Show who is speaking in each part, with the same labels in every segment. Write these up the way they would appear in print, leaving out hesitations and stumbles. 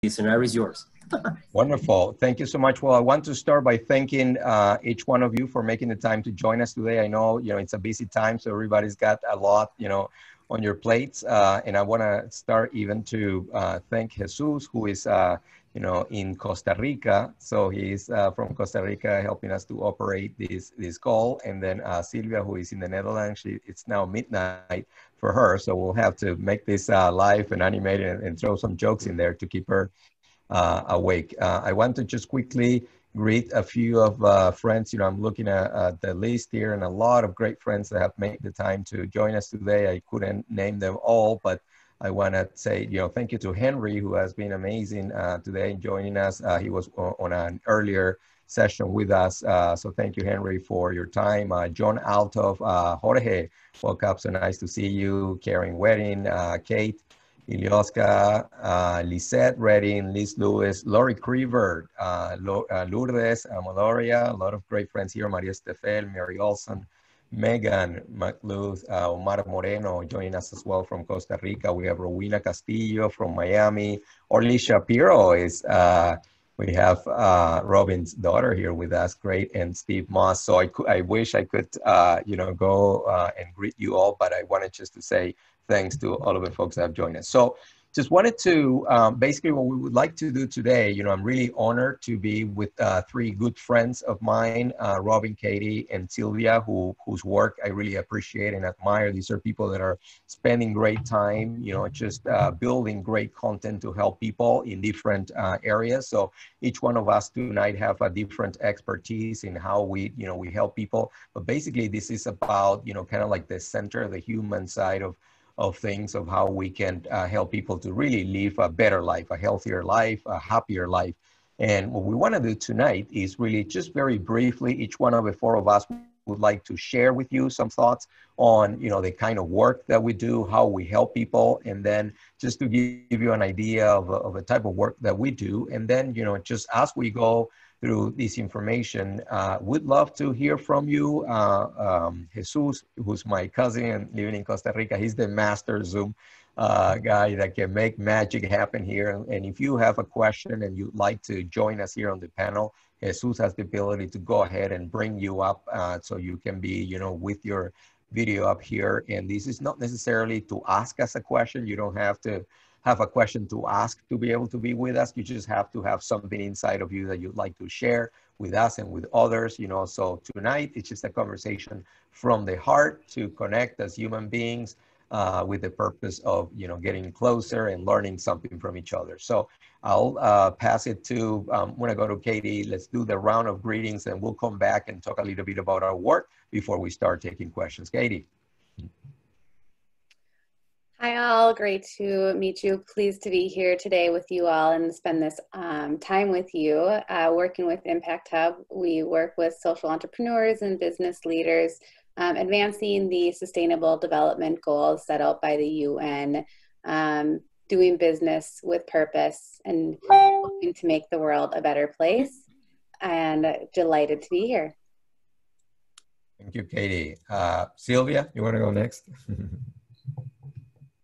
Speaker 1: listener is yours.
Speaker 2: Wonderful. Thank you so much. Well, I want to start by thanking each one of you for making the time to join us today. I know, it's a busy time, so everybody's got a lot, on your plates. And I want to start even to thank Jesus, who is, in Costa Rica. So he's from Costa Rica helping us to operate this call. And then Sylvia, who is in the Netherlands, it's now midnight for her. So we'll have to make this live and animated and throw some jokes in there to keep her awake. I want to just quickly greet a few of friends. I'm looking at the list here, and a lot of great friends that have made the time to join us today. I couldn't name them all, but I want to say, thank you to Henry, who has been amazing today joining us. He was on an earlier session with us. So thank you, Henry, for your time. John Altov, Jorge, woke up, so nice to see you. Karen Wedding, Kate, Ilioska, Lisette Redding, Liz Lewis, Lori Creever, Lourdes, Amaloria, a lot of great friends here, Maria Stefel, Mary Olson, Megan McLuth, Omar Moreno joining us as well from Costa Rica. We have Rowena Castillo from Miami. Orly Shapiro is, we have Robin's daughter here with us, great, and Steve Moss. So I wish I could, go and greet you all, but I wanted just to say thanks to all of the folks that have joined us. So just wanted to, basically what we would like to do today, I'm really honored to be with three good friends of mine, Robin, Katie, and Sylvia, whose work I really appreciate and admire. These are people that are spending great time, just building great content to help people in different areas. So each one of us tonight have a different expertise in how we, we help people. But basically this is about, kind of like the center, the human side of things, of how we can help people to really live a better life, a healthier life, a happier life. And what we want to do tonight is really just very briefly, each one of the four of us would like to share with you some thoughts on, the kind of work that we do, how we help people, and then just to give you an idea of the type of work that we do. And then, just as we go through this information, would love to hear from you. Jesus, who's my cousin and living in Costa Rica, he's the master Zoom guy that can make magic happen here. And if you have a question and you'd like to join us here on the panel, Jesus has the ability to go ahead and bring you up so you can be, with your video up here. And this is not necessarily to ask us a question. You don't have to have a question to ask to be able to be with us. You just have to have something inside of you that you'd like to share with us and with others, So tonight, it's just a conversation from the heart to connect as human beings with the purpose of, getting closer and learning something from each other. So I'll pass it to, I'm gonna go to Katie. Let's do the round of greetings and we'll come back and talk a little bit about our work before we start taking questions. Katie.
Speaker 3: Hi all, great to meet you. Pleased to be here today with you all and spend this time with you. Working with Impact Hub, we work with social entrepreneurs and business leaders, advancing the sustainable development goals set out by the UN, doing business with purpose and hoping to make the world a better place, and delighted to be here.
Speaker 2: Thank you, Katie. Sylvia, you wanna go next?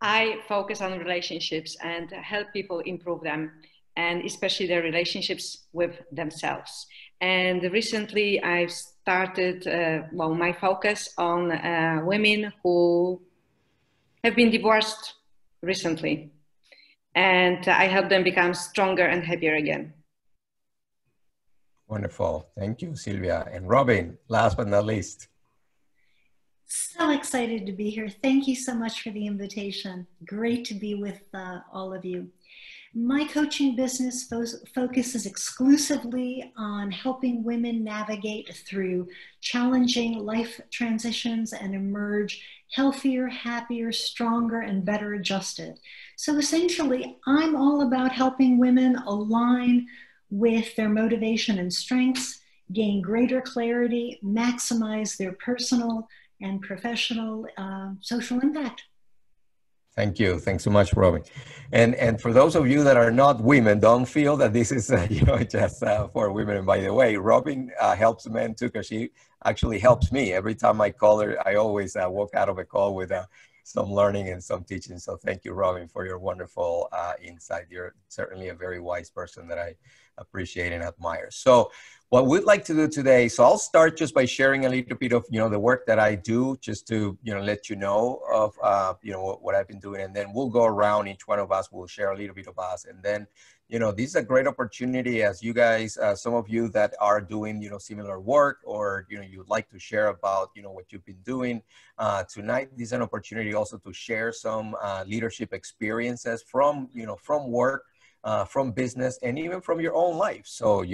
Speaker 4: I focus on relationships and help people improve them, and especially their relationships with themselves. And recently I've started, my focus on women who have been divorced recently. And I help them become stronger and happier again.
Speaker 2: Wonderful. Thank you, Sylvia. And Robin, last but not least.
Speaker 5: So excited to be here. Thank you so much for the invitation. Great to be with all of you. My coaching business focuses exclusively on helping women navigate through challenging life transitions and emerge healthier, happier, stronger, and better adjusted. So essentially, I'm all about helping women align with their motivation and strengths, gain greater clarity, maximize their personal and professional social impact.
Speaker 2: Thank you. Thanks so much, Robin. And for those of you that are not women, don't feel that this is just for women. And by the way, Robin helps men too, because she actually helps me every time I call her. I always walk out of a call with some learning and some teaching. So thank you, Robyn, for your wonderful insight. You're certainly a very wise person that I appreciate and admire. So what we'd like to do today, so I'll start just by sharing a little bit of, the work that I do, just to, let you know of, what I've been doing. And then we'll go around, each one of us will share a little bit of us. And then, this is a great opportunity as you guys, some of you that are doing, similar work, or, you'd like to share about, what you've been doing. Tonight, this is an opportunity also to share some leadership experiences from, from work, from business, and even from your own life. So,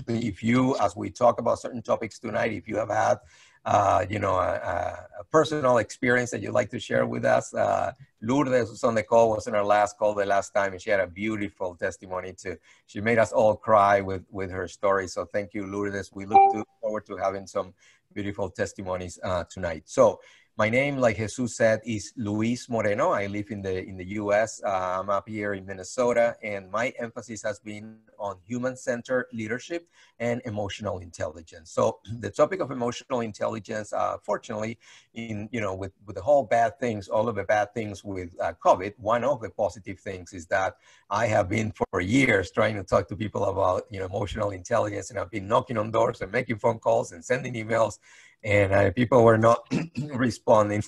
Speaker 2: if you, as we talk about certain topics tonight, if you have had, a personal experience that you'd like to share with us, Lourdes was on the call, was on our last call the last time, and she had a beautiful testimony too. She made us all cry with her story. So thank you, Lourdes. We look forward to having some beautiful testimonies tonight. So my name, like Jesus said, is Luis Moreno. I live in the U.S. I'm up here in Minnesota, and my emphasis has been on human-centered leadership and emotional intelligence. So the topic of emotional intelligence, fortunately, with the whole bad things, all of the bad things with COVID, one of the positive things is that I have been for years trying to talk to people about emotional intelligence, and I've been knocking on doors and making phone calls and sending emails. And people were not responding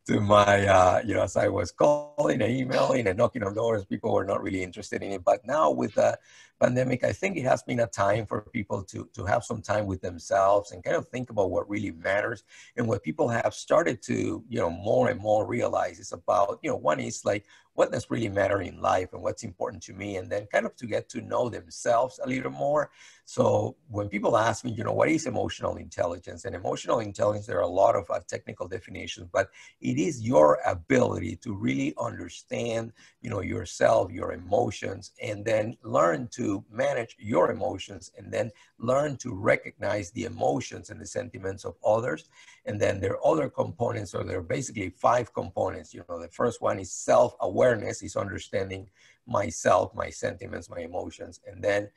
Speaker 2: to my, as I was calling and emailing and knocking on doors, people were not really interested in it. But now with the pandemic, I think it has been a time for people to have some time with themselves and kind of think about what really matters. And what people have started to, more and more realize is about, one is like, what does really matter in life and what's important to me, and then kind of to get to know themselves a little more. So when people ask me, what is emotional intelligence? And emotional intelligence, there are a lot of technical definitions, but it is your ability to really understand, yourself, your emotions, and then learn to manage your emotions, and then learn to recognize the emotions and the sentiments of others. And then there are other components, or there are basically 5 components. The first one is self-awareness, is understanding myself, my sentiments, my emotions. And then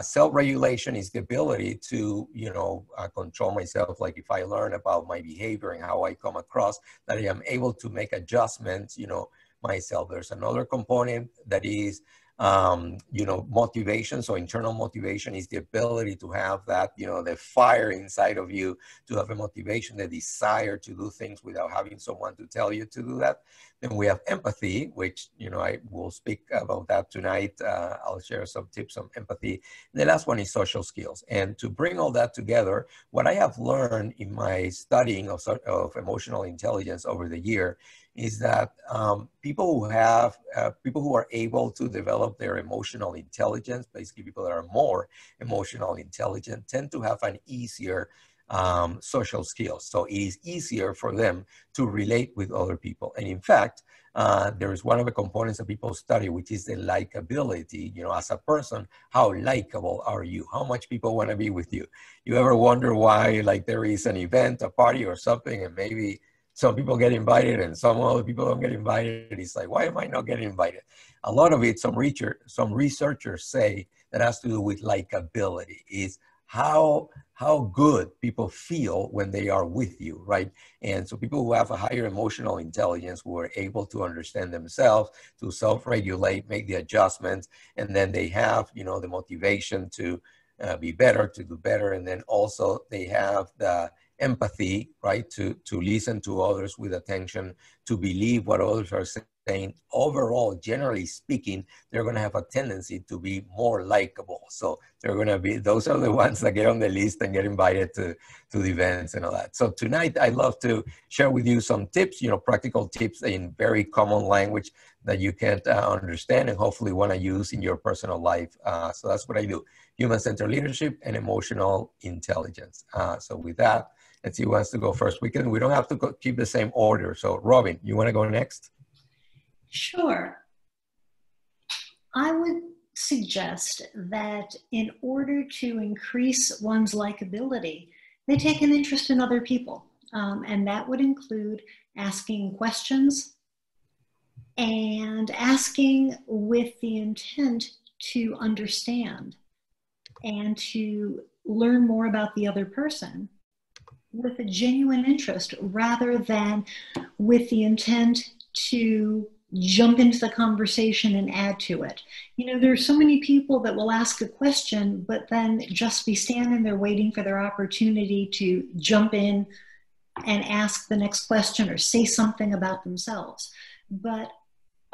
Speaker 2: self-regulation is the ability to, control myself. Like if I learn about my behavior and how I come across, that I am able to make adjustments, myself. There's another component that is, motivation. So internal motivation is the ability to have that, the fire inside of you, to have a motivation, the desire to do things without having someone to tell you to do that. Then we have empathy, which, I will speak about that tonight. I'll share some tips on empathy. And the last one is social skills. And to bring all that together, what I have learned in my studying of emotional intelligence over the year is that people who are able to develop their emotional intelligence, basically people that are more emotional intelligent, tend to have an easier social skills. So it is easier for them to relate with other people. And in fact, there is one of the components that people study, which is the likability. As a person, how likable are you? How much people want to be with you? You ever wonder why, like, there is an event, a party or something, and maybe some people get invited and some other people don't get invited? It's like, why am I not getting invited? A lot of it, some researchers say that has to do with likability, is how good people feel when they are with you, right? And so people who have a higher emotional intelligence, who are able to understand themselves, to self-regulate, make the adjustments, and then they have, the motivation to be better, to do better. And then also they have the empathy, right? To listen to others with attention, to believe what others are saying. Overall, generally speaking, they're going to have a tendency to be more likable. So they're going to be, those are the ones that get on the list and get invited to the events and all that. So tonight, I'd love to share with you some tips, practical tips in very common language that you can understand and hopefully want to use in your personal life. So that's what I do: human-centered leadership and emotional intelligence. So with that, let's see who wants to go first. We don't have to keep the same order. So Robyn, you want to go next?
Speaker 5: Sure. I would suggest that in order to increase one's likability, they take an interest in other people. And that would include asking questions and asking with the intent to understand and to learn more about the other person, with a genuine interest rather than with the intent to jump into the conversation and add to it. You know, there's so many people that will ask a question, but then just be standing there waiting for their opportunity to jump in and ask the next question or say something about themselves. But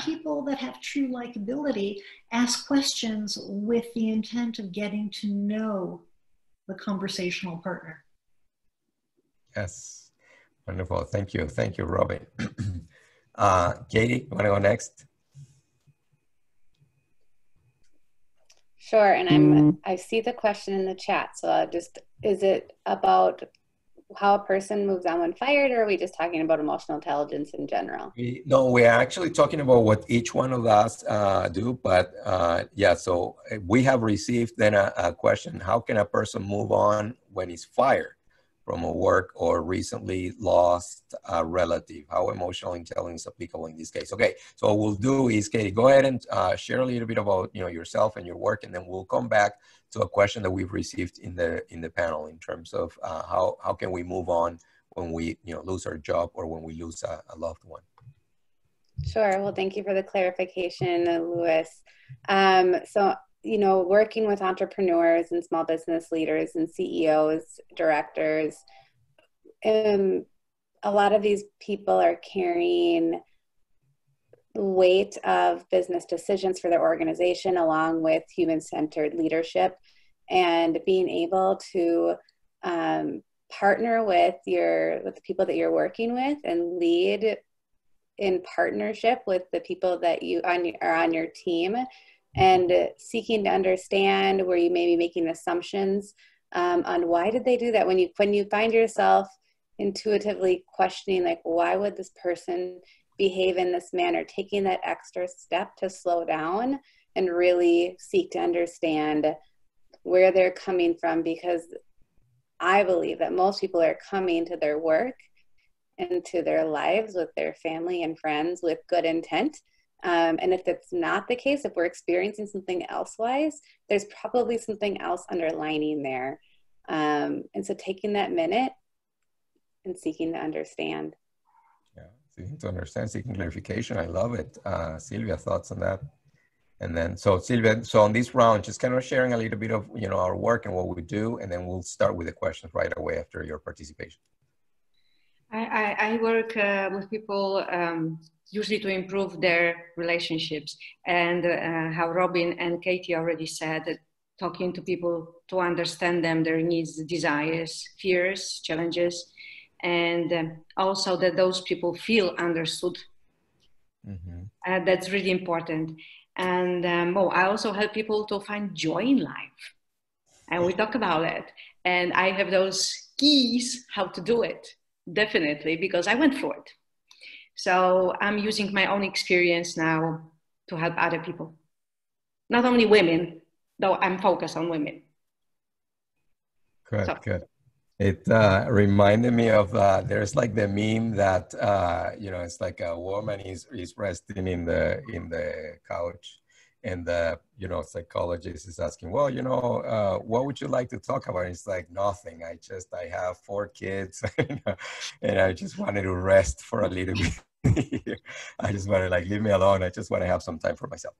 Speaker 5: people that have true likability ask questions with the intent of getting to know the conversational partner.
Speaker 2: Yes, wonderful. Thank you. Thank you, Robyn. Katie, you want to go next?
Speaker 3: Sure, and I see the question in the chat, so I'll just, is it about how a person moves on when fired, or are we just talking about emotional intelligence in general?
Speaker 2: No, we're actually talking about what each one of us do, but yeah, so we have received then a question, how can a person move on when he's fired from a work or recently lost a relative? How emotional intelligence is applicable in this case? Okay, so what we'll do is, Katie, go ahead and share a little bit about yourself and your work, and then we'll come back to a question that we've received in the panel in terms of how can we move on when we lose our job or when we lose a loved one.
Speaker 3: Sure. Well, thank you for the clarification, Louis. So, working with entrepreneurs and small business leaders and CEOs, directors, a lot of these people are carrying the weight of business decisions for their organization along with human-centered leadership, and being able to partner with the people that you're working with and lead in partnership with the people that are on your team, and seeking to understand where you may be making assumptions on why did they do that. When you find yourself intuitively questioning, like, why would this person behave in this manner, taking that extra step to slow down and really seek to understand where they're coming from, because I believe that most people are coming to their work and to their lives with their family and friends with good intent. And if it's not the case, if we're experiencing something else-wise, there's probably something else underlining there. And so taking that minute and seeking to understand.
Speaker 2: Yeah, seeking to understand, seeking clarification. I love it. Sylvia, thoughts on that? And then, so Sylvia, so on this round, just kind of sharing a little bit of, our work and what we do, and then we'll start with the questions right away after your participation.
Speaker 4: I work with people usually to improve their relationships, and how Robyn and Katie already said, that talking to people to understand them, their needs, desires, fears, challenges, and also that those people feel understood. Mm-hmm. That's really important. And I also help people to find joy in life, and we talk about it. And I have those keys how to do it. Definitely, because I went through it. So I'm using my own experience now to help other people. Not only women, though I'm focused on women.
Speaker 2: Good, good. It reminded me of, there's like the meme that, it's like a woman is resting in the couch, and the, psychologist is asking, well, what would you like to talk about? And it's like, nothing. I have 4 kids, and I just wanted to rest for a little bit. I just wanted, leave me alone. I just want to have some time for myself.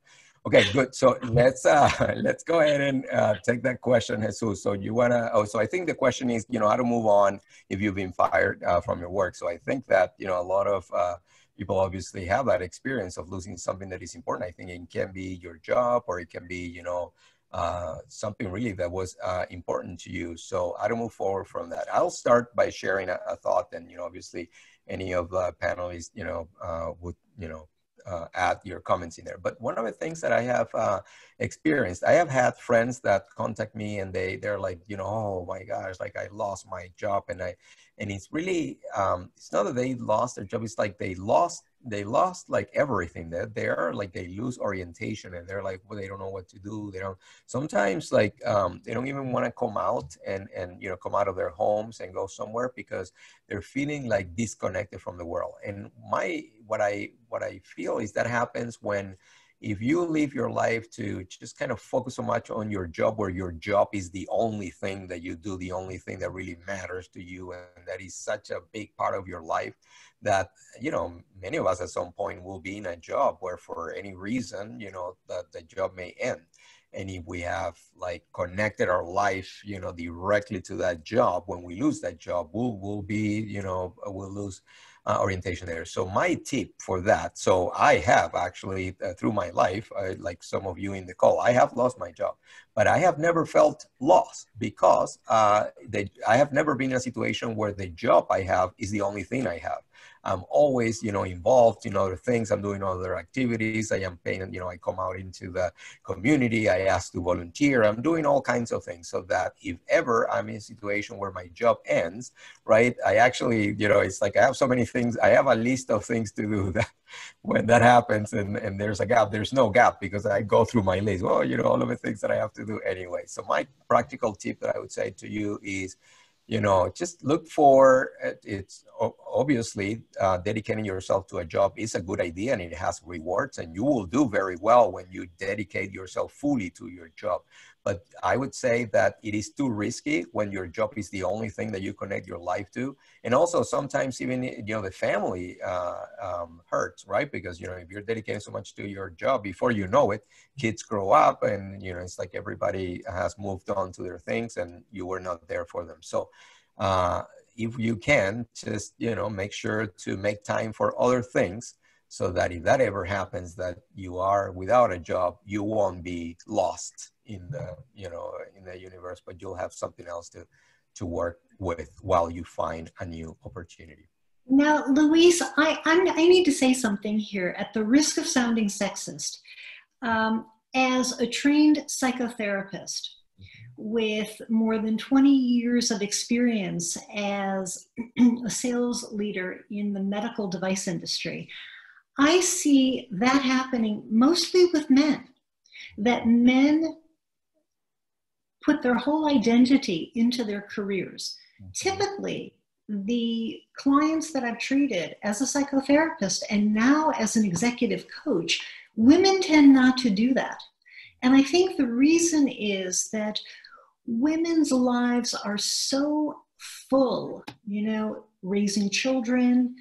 Speaker 2: Okay, good. So let's go ahead and take that question, Jesus. So you wanna? So I think the question is, how to move on if you've been fired from your work. So I think that a lot of people obviously have that experience of losing something that is important. I think it can be your job, or it can be something really that was important to you. So how to move forward from that? I'll start by sharing a thought, and obviously any of the panelists would add your comments in there. But one of the things that I have experienced, I have had friends that contact me, and they're like, oh my gosh, like I lost my job, and it's really it's not that they lost their job, it's like they lost like everything. They're like, they lose orientation, and they're like, well, they don't know what to do. They don't, sometimes like they don't even want to come out and come out of their homes and go somewhere, because they're feeling like disconnected from the world. And what I feel is that happens when if you live your life to just kind of focus so much on your job, where your job is the only thing that you do, the only thing that really matters to you, and that is such a big part of your life, that, you know, many of us at some point will be in a job where for any reason, you know, the job may end. And if we have like connected our life, you know, directly to that job, when we lose that job, we'll be, you know, we'll lose orientation there. So my tip for that, so I have actually through my life, like some of you in the call, I have lost my job, but I have never felt lost, because I have never been in a situation where the job I have is the only thing I have. I'm always, you know, involved in other things. I'm doing other activities. I am paying, you know, I come out into the community. I ask to volunteer. I'm doing all kinds of things, so that if ever I'm in a situation where my job ends, right, I actually, you know, it's like I have so many things. I have a list of things to do that when that happens and there's a gap, there's no gap, because I go through my list. Well, you know, all of the things that I have to do anyway. So my practical tip that I would say to you is, you know, just look for, it's obviously dedicating yourself to a job is a good idea, and it has rewards, and you will do very well when you dedicate yourself fully to your job. But I would say that it is too risky when your job is the only thing that you connect your life to. And also sometimes even, you know, the family hurts, right? Because, you know, if you're dedicating so much to your job, before you know it, kids grow up and, you know, it's like everybody has moved on to their things and you were not there for them. So if you can, just, you know, make sure to make time for other things, so that if that ever happens, that you are without a job, you won't be lost in the, you know, in the universe, but you'll have something else to work with while you find a new opportunity.
Speaker 5: Now, Louise, I need to say something here at the risk of sounding sexist. As a trained psychotherapist with more than 20 years of experience as a sales leader in the medical device industry, I see that happening mostly with men, that men put their whole identity into their careers. Typically, the clients that I've treated as a psychotherapist and now as an executive coach, women tend not to do that. And I think the reason is that women's lives are so full, you know, raising children,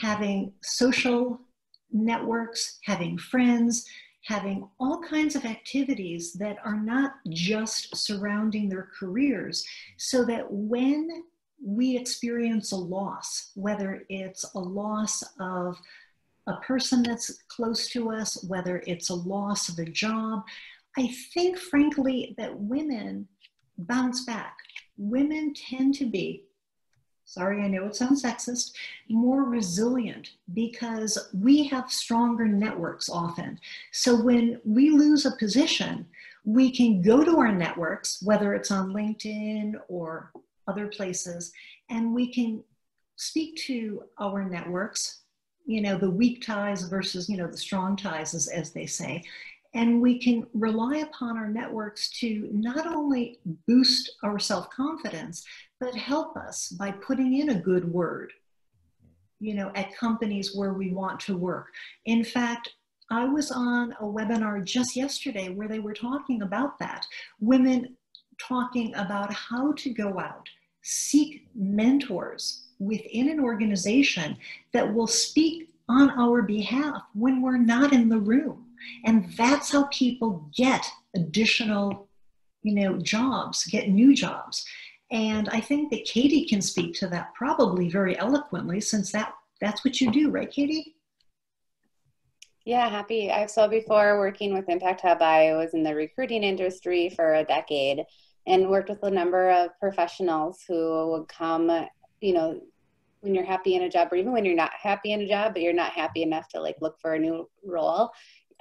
Speaker 5: having social networks, having friends, having all kinds of activities that are not just surrounding their careers, so that when we experience a loss, whether it's a loss of a person that's close to us, whether it's a loss of a job, I think, frankly, that women bounce back. Women tend to be, sorry, I know it sounds sexist, more resilient, because we have stronger networks often. So when we lose a position, we can go to our networks, whether it's on LinkedIn or other places, and we can speak to our networks, you know, the weak ties versus, you know, the strong ties, as they say. And we can rely upon our networks to not only boost our self-confidence, but help us by putting in a good word, you know, at companies where we want to work. In fact, I was on a webinar just yesterday where they were talking about that. Women talking about how to go out, seek mentors within an organization that will speak on our behalf when we're not in the room. And that's how people get additional, you know, jobs, get new jobs. And I think that Katie can speak to that probably very eloquently, since that's what you do, right, Katie?
Speaker 3: Yeah, happy. So before working with Impact Hub, I was in the recruiting industry for a decade and worked with a number of professionals who would come, you know, when you're happy in a job, or even when you're not happy in a job, but you're not happy enough to like look for a new role.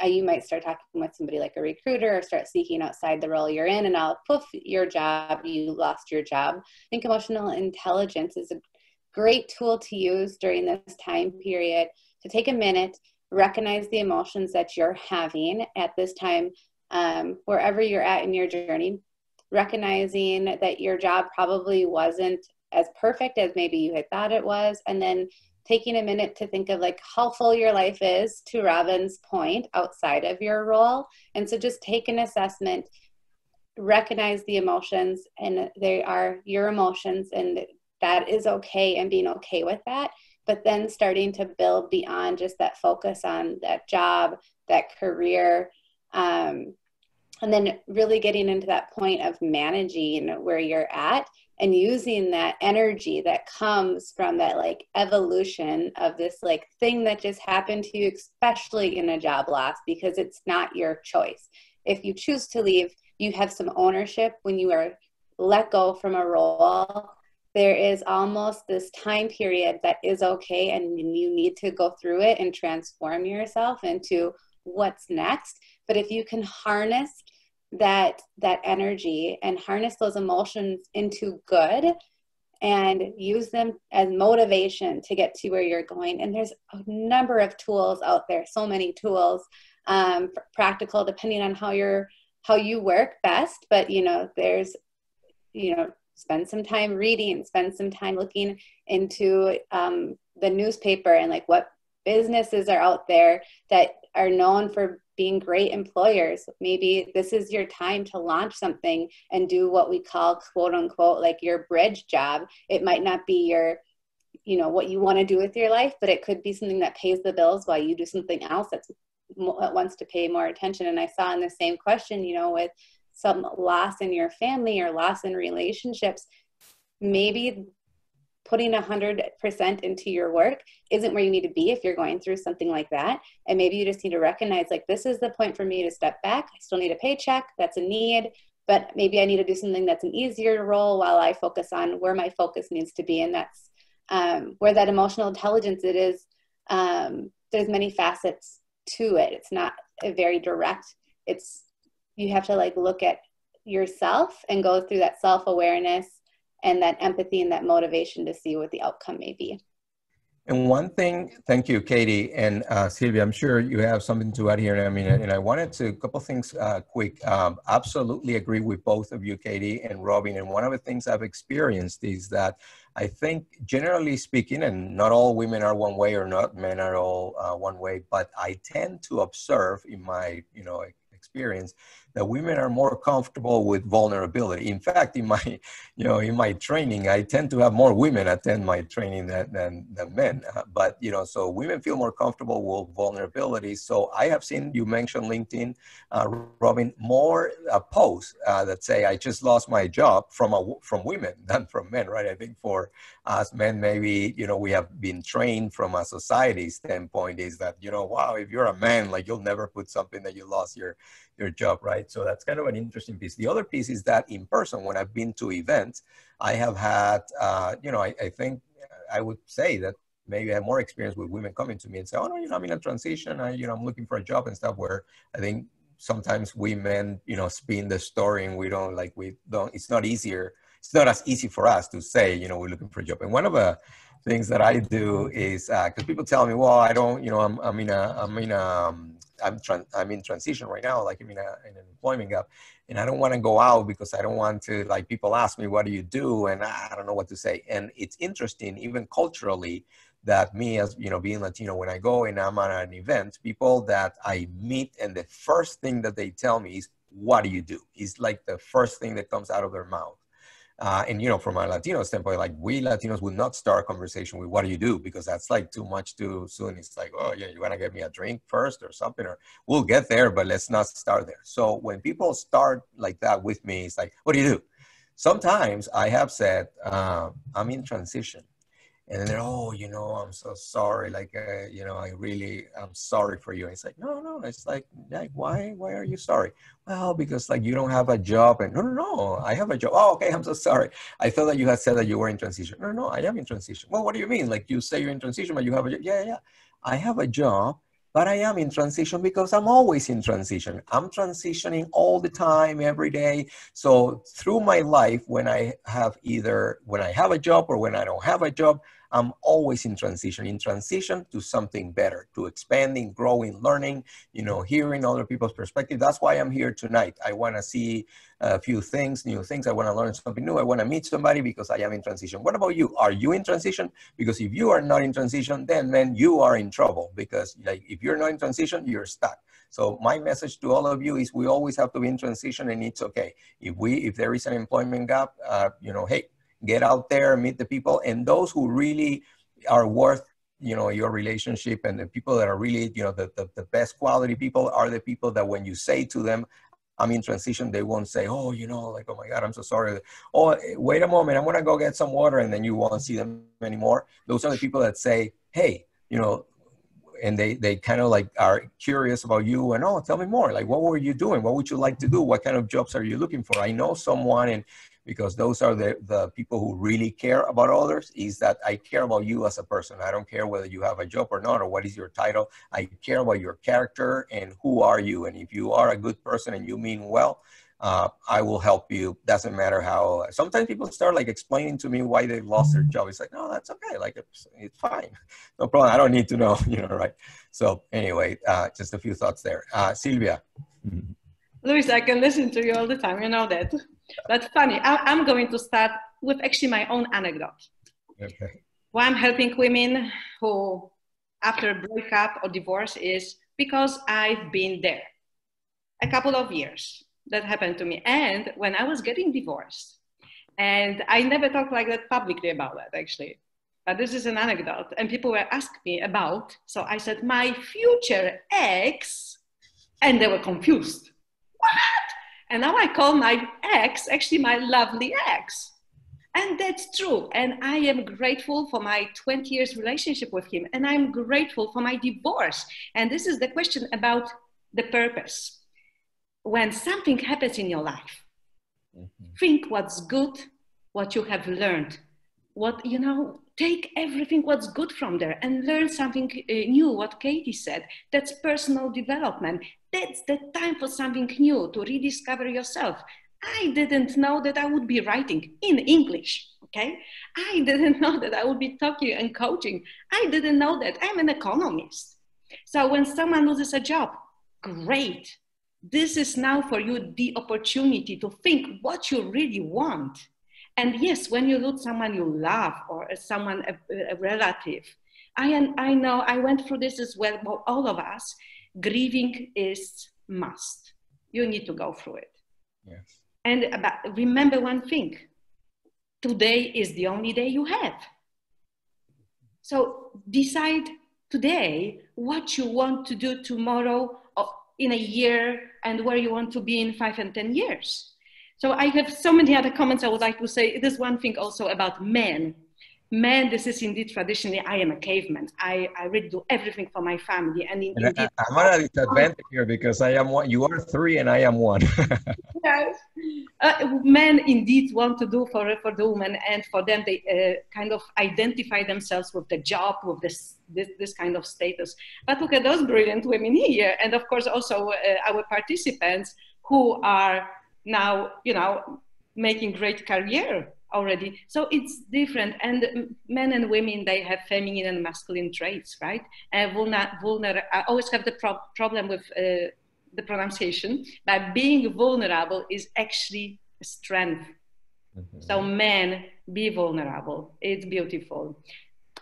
Speaker 3: You might start talking with somebody like a recruiter, or start seeking outside the role you're in, and I'll poof, your job, you lost your job. I think emotional intelligence is a great tool to use during this time period, to take a minute, recognize the emotions that you're having at this time, wherever you're at in your journey, recognizing that your job probably wasn't as perfect as maybe you had thought it was, and then taking a minute to think of like how full your life is, to Robyn's point, outside of your role. And so just take an assessment, recognize the emotions, and they are your emotions, and that is okay, and being okay with that. But then starting to build beyond just that focus on that job, that career, and then really getting into that point of managing where you're at and using that energy that comes from that like evolution of this like thing that just happened to you, especially in a job loss, because it's not your choice. If you choose to leave, you have some ownership. When you are let go from a role, there is almost this time period that is okay, and you need to go through it and transform yourself into what's next. But if you can harness that energy and harness those emotions into good and use them as motivation to get to where you're going. And there's a number of tools out there, so many tools, practical, depending on how you work best. But, there's, spend some time reading, spend some time looking into the newspaper and like what businesses are out there that are known for being great employers. Maybe this is your time to launch something and do what we call, quote unquote, like your bridge job. It might not be your, what you want to do with your life, but it could be something that pays the bills while you do something else that wants to pay more attention. And I saw in the same question, with some loss in your family or loss in relationships, maybe putting 100% into your work isn't where you need to be if you're going through something like that. And maybe you just need to recognize, like, this is the point for me to step back. I still need a paycheck. That's a need. But maybe I need to do something that's an easier role while I focus on where my focus needs to be. And that's where that emotional intelligence, it is, there's many facets to it. It's not a very direct, you have to like look at yourself and go through that self-awareness and that empathy and that motivation to see what the outcome may be.
Speaker 2: And one thing, thank you, Katie and Sylvia, I'm sure you have something to add here. And I wanted to, a couple things quick. Absolutely agree with both of you, Katie and Robyn. And one of the things I've experienced is that I think, generally speaking, and not all women are one way or not men are all one way, but I tend to observe in my, experience that women are more comfortable with vulnerability. In fact, in my, in my training, I tend to have more women attend my training than men. But, so women feel more comfortable with vulnerability. So I have seen, you mentioned LinkedIn, Robyn, more posts that say, I just lost my job from women than from men, right? I think for us men, maybe, we have been trained from a society standpoint is that, wow, if you're a man, like you'll never put something that you lost your job, right? So that's kind of an interesting piece. The other piece is that in person, when I've been to events, I have had, I think I would say that maybe I have more experience with women coming to me and say, oh, no, I'm in a transition. I'm looking for a job and stuff, where I think sometimes women, spin the story and it's not easier. It's not as easy for us to say, we're looking for a job. And one of the things that I do is, because people tell me, well, I don't, I'm in transition right now, like I'm in an employment gap, and I don't want to go out because I don't want to, like, people ask me, what do you do? And I don't know what to say. And it's interesting, even culturally, that me as, being Latino, when I go and I'm at an event, people that I meet and the first thing that they tell me is, what do you do? It's like the first thing that comes out of their mouth. And, from a Latino standpoint, like we Latinos would not start a conversation with what do you do? Because that's like too much too soon. It's like, oh yeah, you want to get me a drink first or something, or we'll get there, but let's not start there. So when people start like that with me, it's like, what do you do? Sometimes I have said, I'm in transition. And then they're, oh, I'm so sorry. Like, I'm sorry for you. And it's like, no. It's like, why are you sorry? Well, because like you don't have a job. And no, I have a job. Oh, okay, I'm so sorry. I thought that you had said that you were in transition. No, I am in transition. Well, what do you mean? Like you say you're in transition, but you have a job. Yeah. I have a job, but I am in transition because I'm always in transition. I'm transitioning all the time, every day. So through my life, when I have a job or when I don't have a job, I'm always in transition to something better, to expanding, growing, learning, hearing other people's perspective. That's why I'm here tonight. I want to see a few things, new things. I want to learn something new. I want to meet somebody because I am in transition. What about you? Are you in transition? Because if you are not in transition, then you are in trouble, because like if you're not in transition, you're stuck. So my message to all of you is we always have to be in transition, and it's okay. If there is an employment gap, hey, get out there, meet the people, and those who really are worth, your relationship, and the people that are really, the best quality people are the people that when you say to them, I'm in transition, they won't say, oh, like, oh my God, I'm so sorry. Oh, wait a moment, I'm gonna go get some water, and then you won't see them anymore. Those are the people that say, hey, and they kind of like are curious about you, and oh, tell me more. Like, what were you doing? What would you like to do? What kind of jobs are you looking for? I know someone, and because those are the people who really care about others, is that I care about you as a person. I don't care whether you have a job or not, or what is your title. I care about your character and who are you. And if you are a good person and you mean well, I will help you. Doesn't matter how. Sometimes people start like explaining to me why they lost their job. It's like, no, that's okay. Like it's fine. No problem. I don't need to know, right? So anyway, just a few thoughts there. Sylvia.
Speaker 4: Luis, I can listen to you all the time. You know that. That's funny. I'm going to start with actually my own anecdote.
Speaker 2: Okay.
Speaker 4: Why I'm helping women who, after a breakup or divorce, is because I've been there. A couple of years that happened to me. And when I was getting divorced, and I never talked like that publicly about that, actually. But this is an anecdote. And people were asking me about, so I said, my future ex, and they were confused. What? And now I call my ex actually my lovely ex. And that's true. And I am grateful for my 20 years relationship with him. And I'm grateful for my divorce. And this is the question about the purpose. When something happens in your life, think what's good, what you have learned, take everything what's good from there and learn something new, what Katie said. That's personal development. That's the time for something new, to rediscover yourself. I didn't know that I would be writing in English, okay? I didn't know that I would be talking and coaching. I didn't know that. I'm an economist. So when someone loses a job, great. This is now for you the opportunity to think what you really want. And yes, when you lose someone you love, or someone, a relative, I know I went through this as well, all of us. Grieving is must. You need to go through it.
Speaker 2: Yes.
Speaker 4: And remember one thing, today is the only day you have. So decide today what you want to do tomorrow, or in a year, and where you want to be in 5 and 10 years. So I have so many other comments I would like to say. There's one thing also about men. Men, this is indeed traditionally, I am a caveman. I really do everything for my family. And indeed,
Speaker 2: I'm at a disadvantage here because I am one. You are 3 and I am 1.
Speaker 4: Yes. Men indeed want to do for the woman, and for them, they kind of identify themselves with the job, with this kind of status. But look at those brilliant women here. And of course, also our participants who are now, making great career already. So it's different. And men and women, they have feminine and masculine traits, right? I always have the problem with the pronunciation, but being vulnerable is actually a strength. Mm-hmm. So men, be vulnerable. It's beautiful.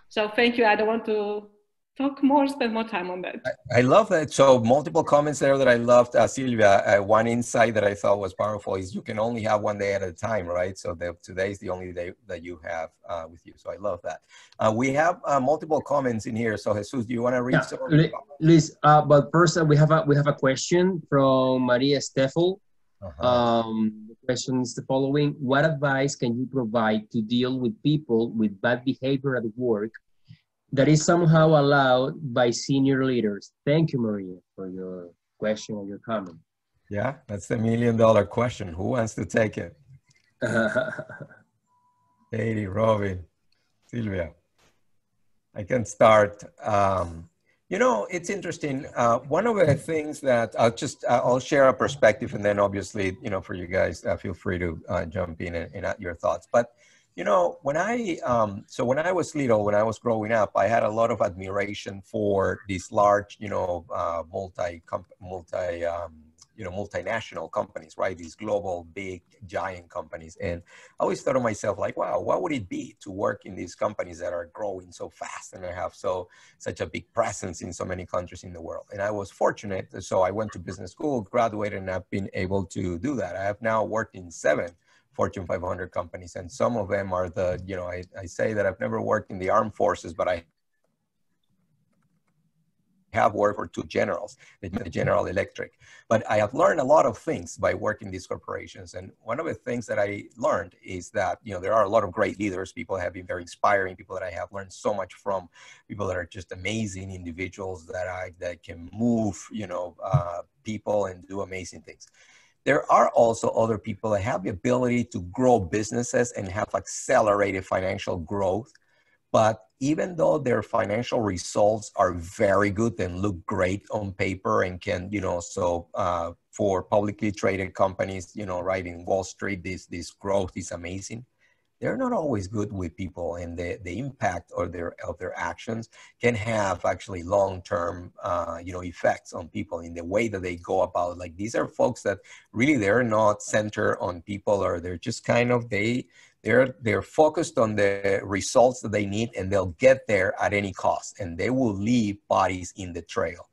Speaker 4: So thank you. I don't want to talk more, spend more time on that.
Speaker 2: I love that. So multiple comments there that I loved. Sylvia, one insight that I thought was powerful is you can only have one day at a time, right? So today is the only day that you have with you. So I love that. We have multiple comments in here. So Jesus, do you want to read some?
Speaker 1: Liz, but first we have a question from Maria Steffel. The question is the following: what advice can you provide to deal with people with bad behavior at work that is somehow allowed by senior leaders? Thank you, Maria, for your question and your comment.
Speaker 2: Yeah, that's the $1 million question. Who wants to take it? Katie, Robyn, Sylvia. I can start. It's interesting. One of the things that I'll share a perspective, and then obviously, for you guys, feel free to jump in and add your thoughts. But You know, when when I was little, when I was growing up, I had a lot of admiration for these large, multinational companies, right? These global, big, giant companies. And I always thought of myself like, wow, what would it be to work in these companies that are growing so fast and they have such a big presence in so many countries in the world? And I was fortunate. So I went to business school, graduated, and I've been able to do that. I have now worked in 7 Fortune 500 companies. And some of them are I say that I've never worked in the armed forces, but I have worked for 2 generals, the General Electric. But I have learned a lot of things by working in these corporations. And one of the things that I learned is that, there are a lot of great leaders. People have been very inspiring, people that I have learned so much from, people that are just amazing individuals that can move, people and do amazing things. There are also other people that have the ability to grow businesses and have accelerated financial growth. But even though their financial results are very good and look great on paper and can, for publicly traded companies, right, in Wall Street, this growth is amazing. They're not always good with people, and the impact of their actions can have actually long-term, effects on people in the way that they go about. Like, these are folks that really, they're not centered on people, or they're just kind of, they're focused on the results that they need, and they'll get there at any cost, and they will leave bodies in the trail.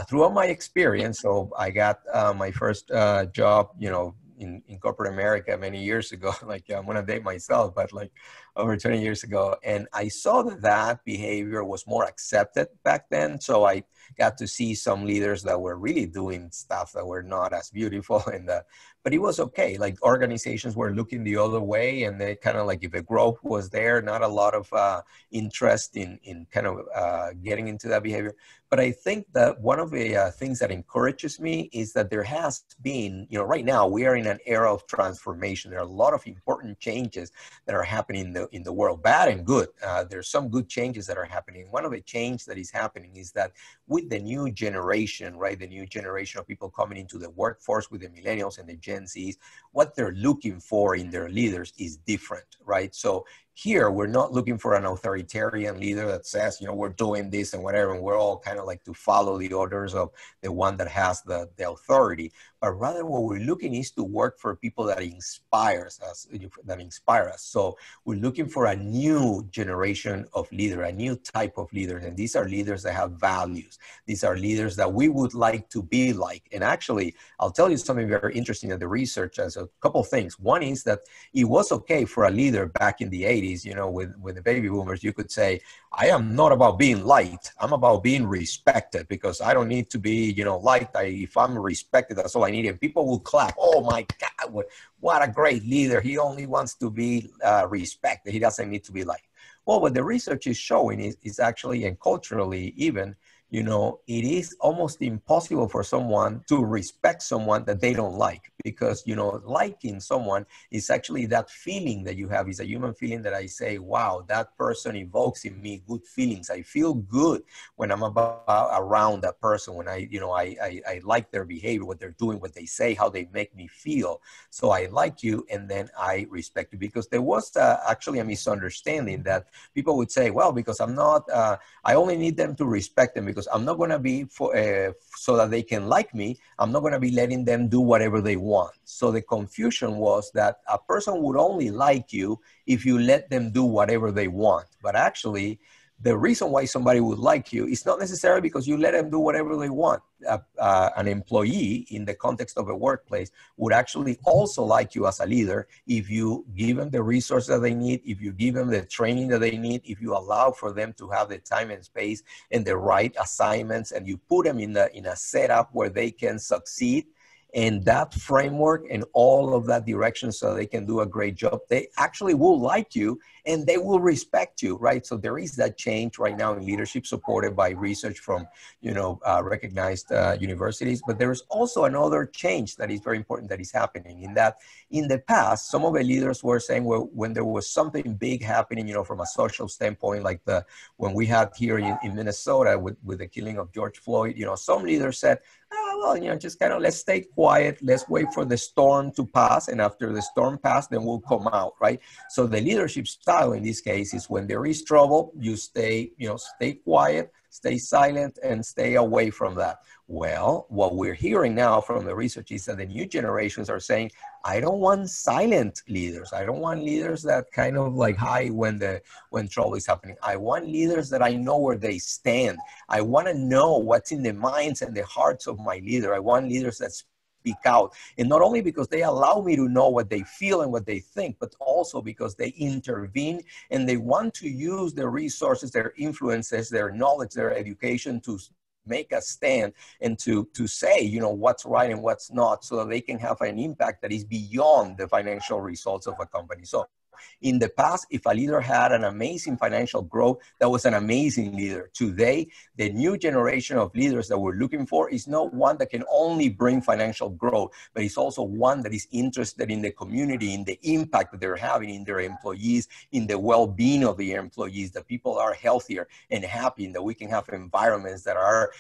Speaker 2: Throughout my experience, so I got my first job, in corporate America many years ago. Like, I'm gonna date myself, but like over 20 years ago. And I saw that behavior was more accepted back then. So I got to see some leaders that were really doing stuff that were not as beautiful. But it was okay. Like, organizations were looking the other way, and they kind of like, if the growth was there, not a lot of interest in kind of getting into that behavior. But I think that one of the things that encourages me is that there has been, right now we are in an era of transformation. There are a lot of important changes that are happening in the world, bad and good. There's some good changes that are happening. One of the changes that is happening is that with the new generation, right, the new generation of people coming into the workforce, with the millennials and the Gen Zs, what they're looking for in their leaders is different, right? So here, we're not looking for an authoritarian leader that says, we're doing this and whatever, and we're all kind of like to follow the orders of the one that has the authority. But rather, what we're looking is to work for people that inspire us. So we're looking for a new generation of leader, a new type of leader. And these are leaders that have values. These are leaders that we would like to be like. And actually, I'll tell you something very interesting in the research as a couple of things. One is that it was okay for a leader back in the 80s, with the baby boomers. You could say, I am not about being liked. I'm about being respected, because I don't need to be, liked. If I'm respected, that's all I need. And people will clap. Oh my God, what a great leader. He only wants to be respected. He doesn't need to be liked. Well, what the research is showing is actually, and culturally even, it is almost impossible for someone to respect someone that they don't like, because, liking someone is actually that feeling that you have. Is a human feeling that I say, wow, that person evokes in me good feelings. I feel good when I'm around that person, when I like their behavior, what they're doing, what they say, how they make me feel. So I like you, and then I respect you. Because there was actually a misunderstanding that people would say, well, because I'm not, I only need them to respect them, because I'm not going to be so that they can like me. I'm not going to be letting them do whatever they want. So the confusion was that a person would only like you if you let them do whatever they want. But actually, the reason why somebody would like you is not necessarily because you let them do whatever they want. An employee in the context of a workplace would actually also like you as a leader if you give them the resources that they need, if you give them the training that they need, if you allow for them to have the time and space and the right assignments, and you put them in a setup where they can succeed. And that framework and all of that direction, so they can do a great job, they actually will like you and they will respect you, right? So there is that change right now in leadership, supported by research from, recognized universities. But there is also another change that is very important that is happening, in that in the past, some of the leaders were saying, well, when there was something big happening, from a social standpoint, like when we had here in Minnesota with the killing of George Floyd, some leaders said, well, just kind of let's stay quiet. Let's wait for the storm to pass. And after the storm passes, then we'll come out, right? So the leadership style in this case is when there is trouble, you stay quiet, stay silent, and stay away from that. Well, what we're hearing now from the research is that the new generations are saying, I don't want silent leaders. I don't want leaders that kind of like hide when trouble is happening. I want leaders that I know where they stand. I want to know what's in the minds and the hearts of my leader. I want leaders that speak out. And not only because they allow me to know what they feel and what they think, but also because they intervene and they want to use their resources, their influences, their knowledge, their education to make a stand and to say, what's right and what's not, so that they can have an impact that is beyond the financial results of a company. So in the past, if a leader had an amazing financial growth, that was an amazing leader. Today, the new generation of leaders that we're looking for is not one that can only bring financial growth, but it's also one that is interested in the community, in the impact that they're having in their employees, in the well-being of the employees, that people are healthier and happy, and that we can have environments that are,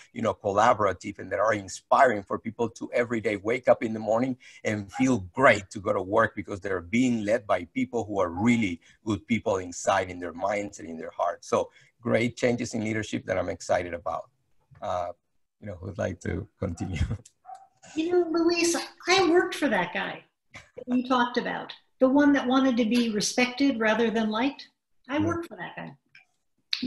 Speaker 2: collaborative and that are inspiring for people to every day wake up in the morning and feel great to go to work because they're being led by people who are really good people inside, in their minds and in their hearts. So great changes in leadership that I'm excited about. Who'd like to continue?
Speaker 5: Luis, I worked for that guy that you talked about, the one that wanted to be respected rather than liked. I worked for that guy.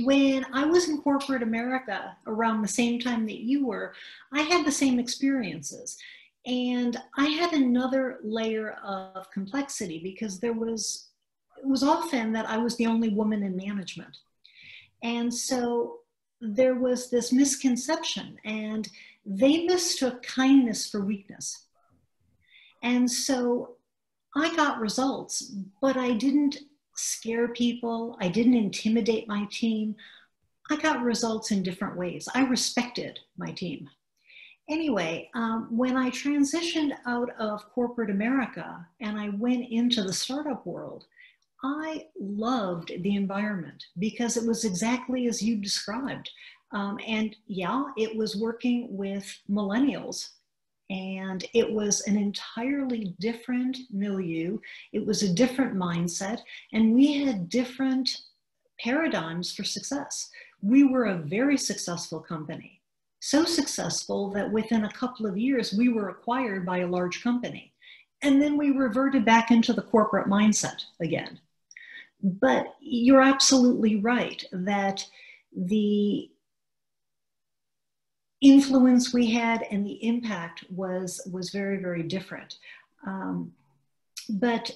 Speaker 5: When I was in corporate America around the same time that you were, I had the same experiences. And I had another layer of complexity because it was often that I was the only woman in management. And so there was this misconception, and they mistook kindness for weakness. And so I got results, but I didn't scare people. I didn't intimidate my team. I got results in different ways. I respected my team. Anyway, when I transitioned out of corporate America and I went into the startup world, I loved the environment because it was exactly as you described. And yeah, it was working with millennials, and it was an entirely different milieu. It was a different mindset, and we had different paradigms for success. We were a very successful company, so successful that within a couple of years, we were acquired by a large company. And then we reverted back into the corporate mindset again. But you're absolutely right that the influence we had and the impact was very, very different. But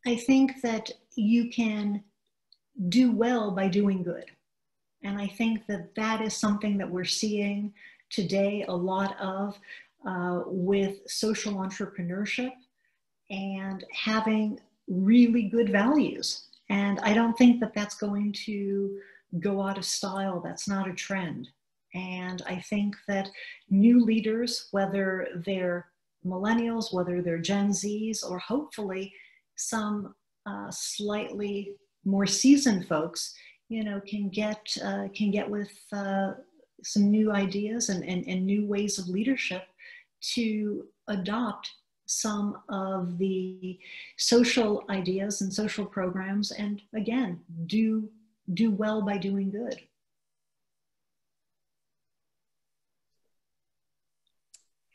Speaker 5: I think that you can do well by doing good. And I think that that is something that we're seeing today a lot of with social entrepreneurship and having really good values. And I don't think that that's going to go out of style. That's not a trend. And I think that new leaders, whether they're millennials, whether they're Gen Zs, or hopefully some slightly more seasoned folks, can get with some new ideas and new ways of leadership to adopt some of the social ideas and social programs, and again, do well by doing good.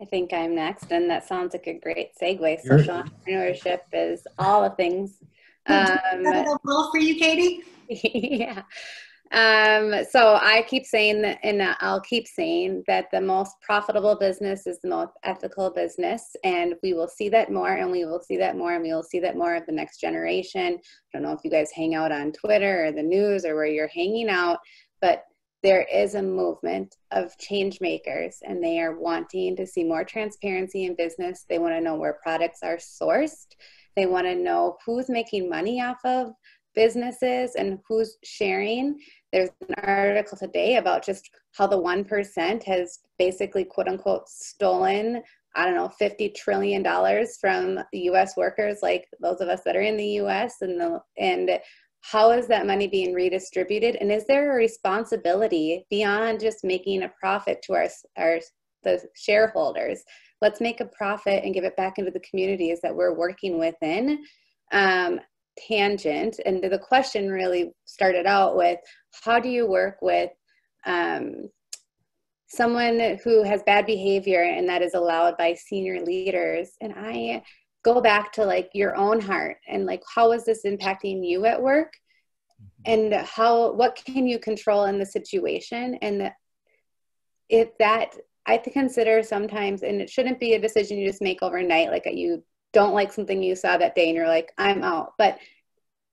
Speaker 3: I think I'm next, and that sounds like a great segue. Social entrepreneurship is all the things.
Speaker 5: Well for you, Katie?
Speaker 3: Yeah. So I keep saying that, and I'll keep saying that the most profitable business is the most ethical business, and we will see that more, and we will see that more, and we will see that more of the next generation. I don't know if you guys hang out on Twitter or the news or where you're hanging out, but there is a movement of change makers, and they are wanting to see more transparency in business. They want to know where products are sourced. They want to know who's making money off of businesses and who's sharing. There's an article today about just how the 1% has basically, quote unquote, stolen, I don't know, $50 trillion from the US workers, like those of us that are in the US, and how is that money being redistributed? And is there a responsibility beyond just making a profit to our the shareholders. Let's make a profit and give it back into the communities that we're working within. Tangent. And the question really started out with, how do you work with someone who has bad behavior and that is allowed by senior leaders? And I go back to like your own heart and like, how is this impacting you at work? And what can you control in the situation? And if that, I consider sometimes, and it shouldn't be a decision you just make overnight, like you don't like something you saw that day and you're like, I'm out. But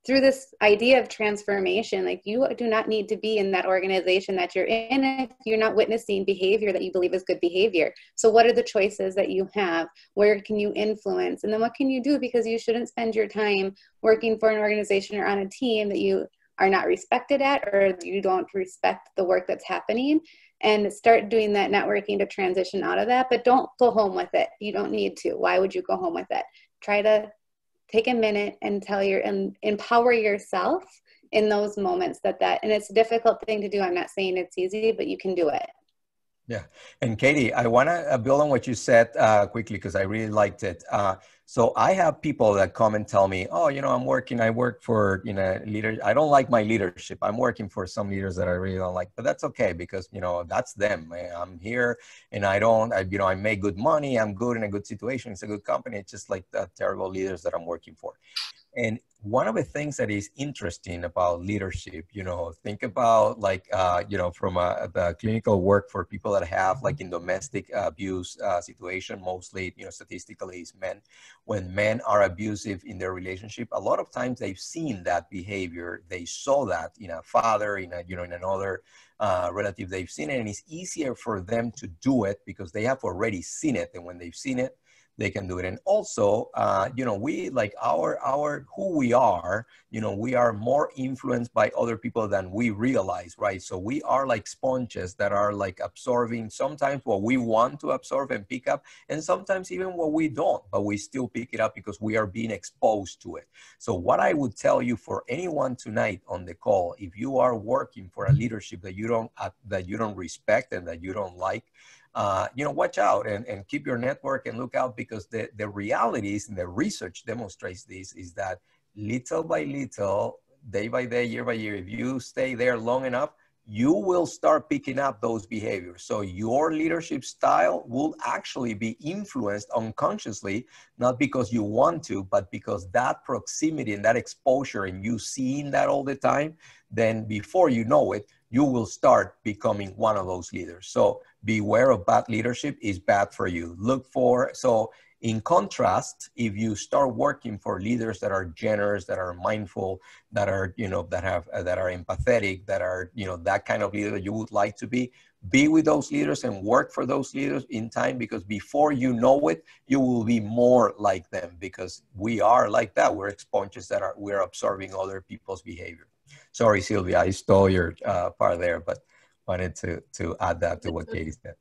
Speaker 3: through this idea of transformation, like you do not need to be in that organization that you're in if you're not witnessing behavior that you believe is good behavior. So what are the choices that you have? Where can you influence? And then what can you do? Because you shouldn't spend your time working for an organization or on a team that you are not respected at, or you don't respect the work that's happening. And start doing that networking to transition out of that, but don't go home with it. You don't need to. Why would you go home with it? Try to take a minute and and empower yourself in those moments and it's a difficult thing to do. I'm not saying it's easy, but you can do it.
Speaker 2: Yeah. And Katie, I want to build on what you said quickly, because I really liked it. So I have people that come and tell me, oh, I work for, leaders. I don't like my leadership. I'm working for some leaders that I really don't like, but that's okay, because, that's them. I'm here and I make good money. I'm good in a good situation. It's a good company. It's just like the terrible leaders that I'm working for. And one of the things that is interesting about leadership, think about like, from the clinical work for people that have like in domestic abuse situation, mostly, statistically is men. When men are abusive in their relationship, a lot of times they've seen that behavior. They saw that in a father, in another relative, they've seen it, and it's easier for them to do it because they have already seen it. And when they've seen it, they can do it. And also, we like who we are, we are more influenced by other people than we realize, right? So we are like sponges that are like absorbing sometimes what we want to absorb and pick up, and sometimes even what we don't, but we still pick it up because we are being exposed to it. So what I would tell you for anyone tonight on the call, if you are working for a leadership that you don't respect and that you don't like, watch out and keep your network and look out, because the reality is, and the research demonstrates this, is that little by little, day by day, year by year, if you stay there long enough, you will start picking up those behaviors. So your leadership style will actually be influenced unconsciously, not because you want to, but because that proximity and that exposure and you seeing that all the time, then before you know it, you will start becoming one of those leaders. So beware of bad leadership is bad for you. So in contrast, if you start working for leaders that are generous, that are mindful, that are, that are empathetic, that are, that kind of leader that you would like to be with those leaders and work for those leaders in time, because before you know it, you will be more like them, because we are like that. We're sponges we're absorbing other people's behavior. Sorry, Sylvia, I stole your part there, but wanted to add that to what Katie said.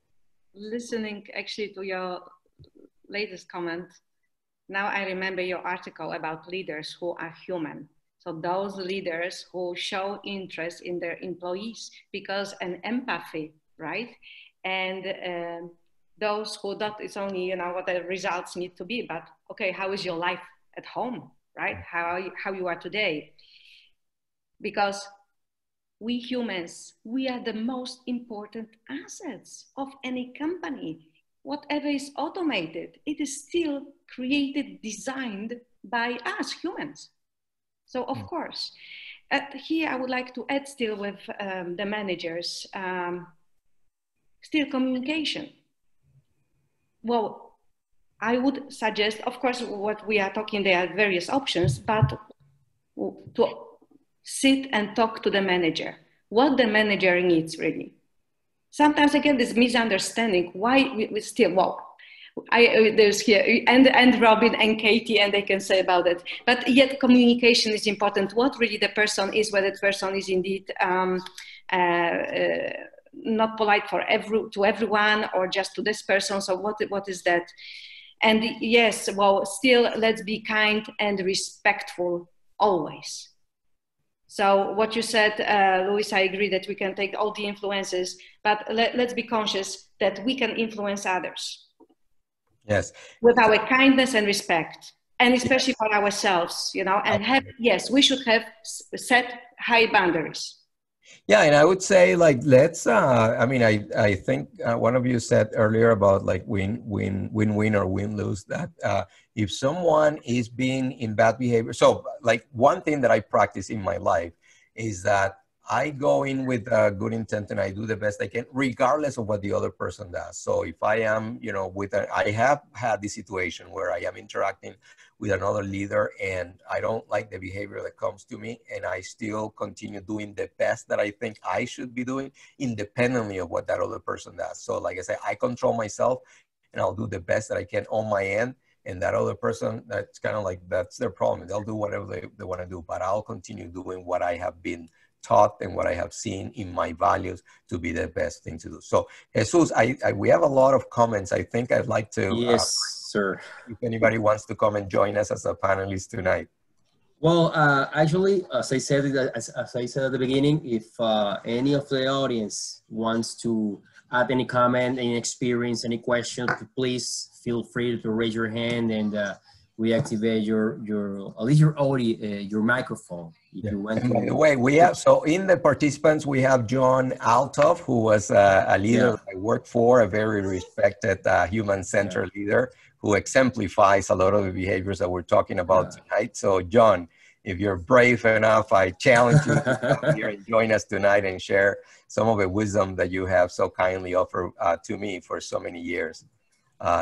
Speaker 4: Listening actually to your latest comment, now I remember your article about leaders who are human. So those leaders who show interest in their employees, because an empathy, right? And those who don't, it's only, what the results need to be, but okay, how is your life at home, right? How you are today? Because we humans, we are the most important assets of any company. Whatever is automated, it is still created, designed by us humans. So of course, here I would like to add still with the managers, still communication. Well, I would suggest, of course, what we are talking, there are various options, but to sit and talk to the manager, what the manager needs really. Sometimes again, this misunderstanding, why we still, there's here, and Robyn and Katie, and they can say about it, but yet communication is important, what really the person is, whether the person is indeed not polite to everyone or just to this person, so what is that? And yes, well, still let's be kind and respectful always. So what you said, Luis, I agree that we can take all the influences, but let's be conscious that we can influence others.
Speaker 2: Yes.
Speaker 4: With our kindness and respect, and especially for ourselves, you know, and have, yes, we should have set high boundaries.
Speaker 2: Yeah, and I would say, like, let's, I mean, I think one of you said earlier about like win-win or win-lose, that if someone is being in bad behavior, so like one thing that I practice in my life is that I go in with a good intent and I do the best I can, regardless of what the other person does. So if I am, you know, I have had this situation where I am interacting with another leader and I don't like the behavior that comes to me, and I still continue doing the best that I think I should be doing, independently of what that other person does. So like I said, I control myself and I'll do the best that I can on my end. And that other person, that's kind of like, that's their problem. They'll do whatever they want to do, but I'll continue doing what I have been taught and what I have seen in my values to be the best thing to do. So Jesus, we have a lot of comments. I think I'd like to,
Speaker 1: yes, sir.
Speaker 2: If anybody wants to come and join us as a panelist tonight.
Speaker 1: Well, actually, as I said at the beginning, if any of the audience wants to add any comment, any experience, any questions, please feel free to raise your hand, and we activate your at least your audio, your microphone. If you want
Speaker 2: and
Speaker 1: to.
Speaker 2: by the way, we have, so in the participants, we have John Althoff, who was a leader that I worked for, a very respected human-centered leader who exemplifies a lot of the behaviors that we're talking about tonight. So John, if you're brave enough, I challenge you to come here and join us tonight and share some of the wisdom that you have so kindly offered to me for so many years.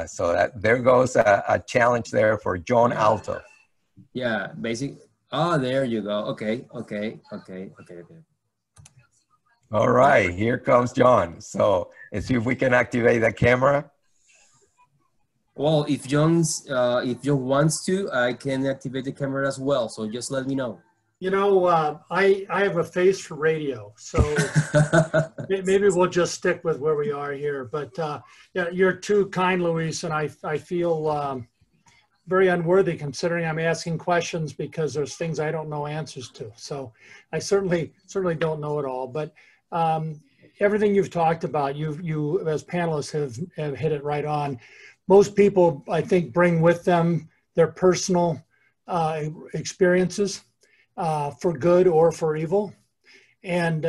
Speaker 2: So that there goes a challenge there for John Althoff.
Speaker 1: Yeah, basically. Oh, there you go. Okay.
Speaker 2: All right, here comes John. So let's see if we can activate the camera.
Speaker 1: Well, if John wants to, I can activate the camera as well. So just let me know.
Speaker 6: You know, I have a face for radio, so maybe we'll just stick with where we are here. But yeah, you're too kind, Luis, and I feel very unworthy considering I'm asking questions because there's things I don't know answers to. So I certainly don't know it all. But everything you've talked about, you as panelists have hit it right on. Most people, I think, bring with them their personal experiences for good or for evil. And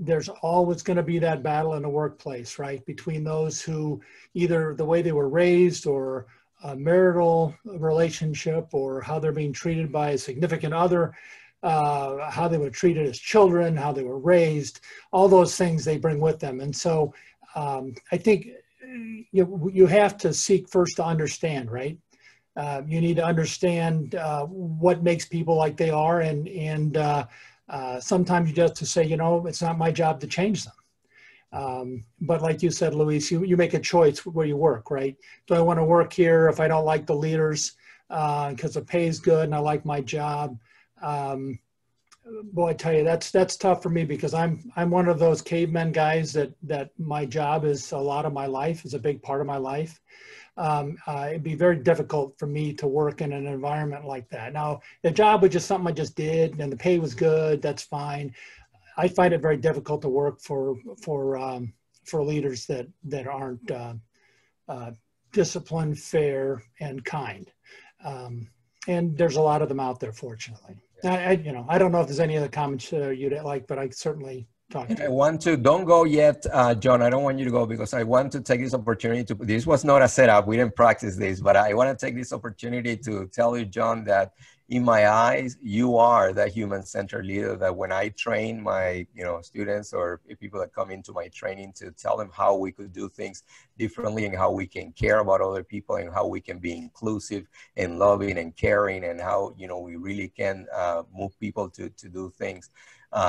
Speaker 6: there's always going to be that battle in the workplace, right? Between those who either the way they were raised or a marital relationship or how they're being treated by a significant other, how they were treated as children, how they were raised, all those things they bring with them. And so I think you have to seek first to understand, right? You need to understand what makes people like they are, and sometimes you just have to say, you know, it's not my job to change them. But like you said, Luis, you make a choice where you work, right? Do I want to work here if I don't like the leaders because the pay is good and I like my job? Boy, I tell you, that's tough for me because I'm one of those cavemen guys that my job is a lot of my life, is a big part of my life. It'd be very difficult for me to work in an environment like that. Now, the job was just something I just did and the pay was good, that's fine. I find it very difficult to work for leaders that aren't disciplined, fair, and kind. And there's a lot of them out there, fortunately. I don't know if there's any other comments you'd like, but I certainly talk to you.
Speaker 2: I want to, don't go yet, John. I don't want you to go because I want to take this opportunity to, this was not a setup. We didn't practice this, but I want to take this opportunity to tell you, John, that in my eyes, you are that human-centered leader that when I train my, students or people that come into my training to tell them how we could do things differently and how we can care about other people and how we can be inclusive and loving and caring and how, we really can move people to do things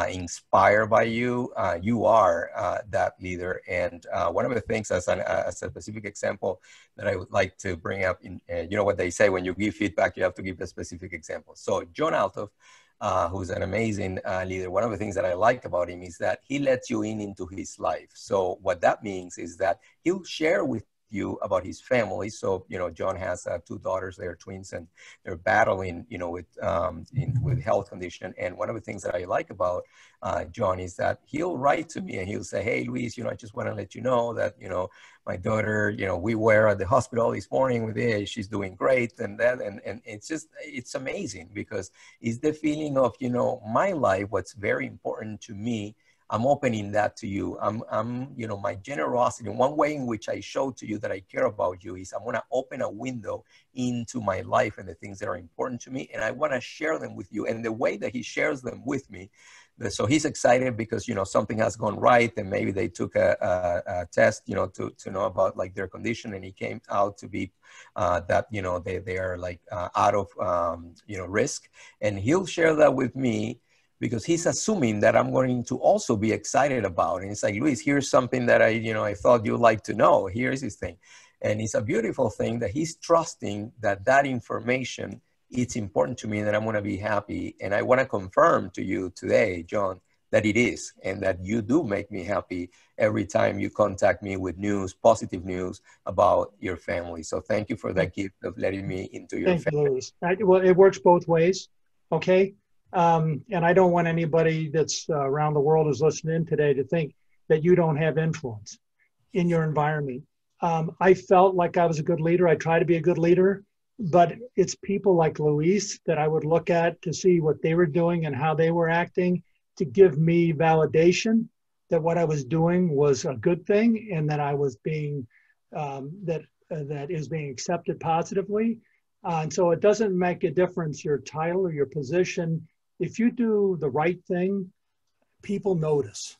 Speaker 2: inspired by you. You are that leader. And one of the things as a specific example that I would like to bring up, what they say, when you give feedback, you have to give a specific example. So John Althoff, who's an amazing leader, one of the things that I like about him is that he lets you into his life. So what that means is that he'll share with you about his family. So, you know, John has 2 daughters, they're twins, and they're battling, you know, with health condition. And one of the things that I like about John is that he'll write to me and he'll say, hey, Luis, you know, I just want to let you know that, you know, my daughter, you know, we were at the hospital this morning with her, she's doing great, and that, and it's just, it's amazing, because it's the feeling of, you know, my life, what's very important to me, I'm opening that to you. I'm, you know, my generosity, one way in which I show to you that I care about you is I'm going to open a window into my life and the things that are important to me, and I want to share them with you. And the way that he shares them with me, so he's excited because, you know, something has gone right, and maybe they took a test, you know, to know about like their condition, and he came out to be that, you know, they are like out of, you know, risk. And he'll share that with me because he's assuming that I'm going to also be excited about it. And it's like, Luis, here's something that I thought you'd like to know. Here's his thing. And it's a beautiful thing that he's trusting that information, it's important to me, that I'm going to be happy. And I want to confirm to you today, John, that it is, and that you do make me happy every time you contact me with news, positive news about your family. So thank you for that gift of letting me into your family.
Speaker 6: Thank you, Luis. Well, it works both ways, okay? And I don't want anybody that's around the world who's listening in today to think that you don't have influence in your environment. I felt like I was a good leader. I try to be a good leader. But it's people like Luis that I would look at to see what they were doing and how they were acting, to give me validation that what I was doing was a good thing, and that I was being, that is being accepted positively. And so it doesn't make a difference, your title or your position. If you do the right thing, people notice.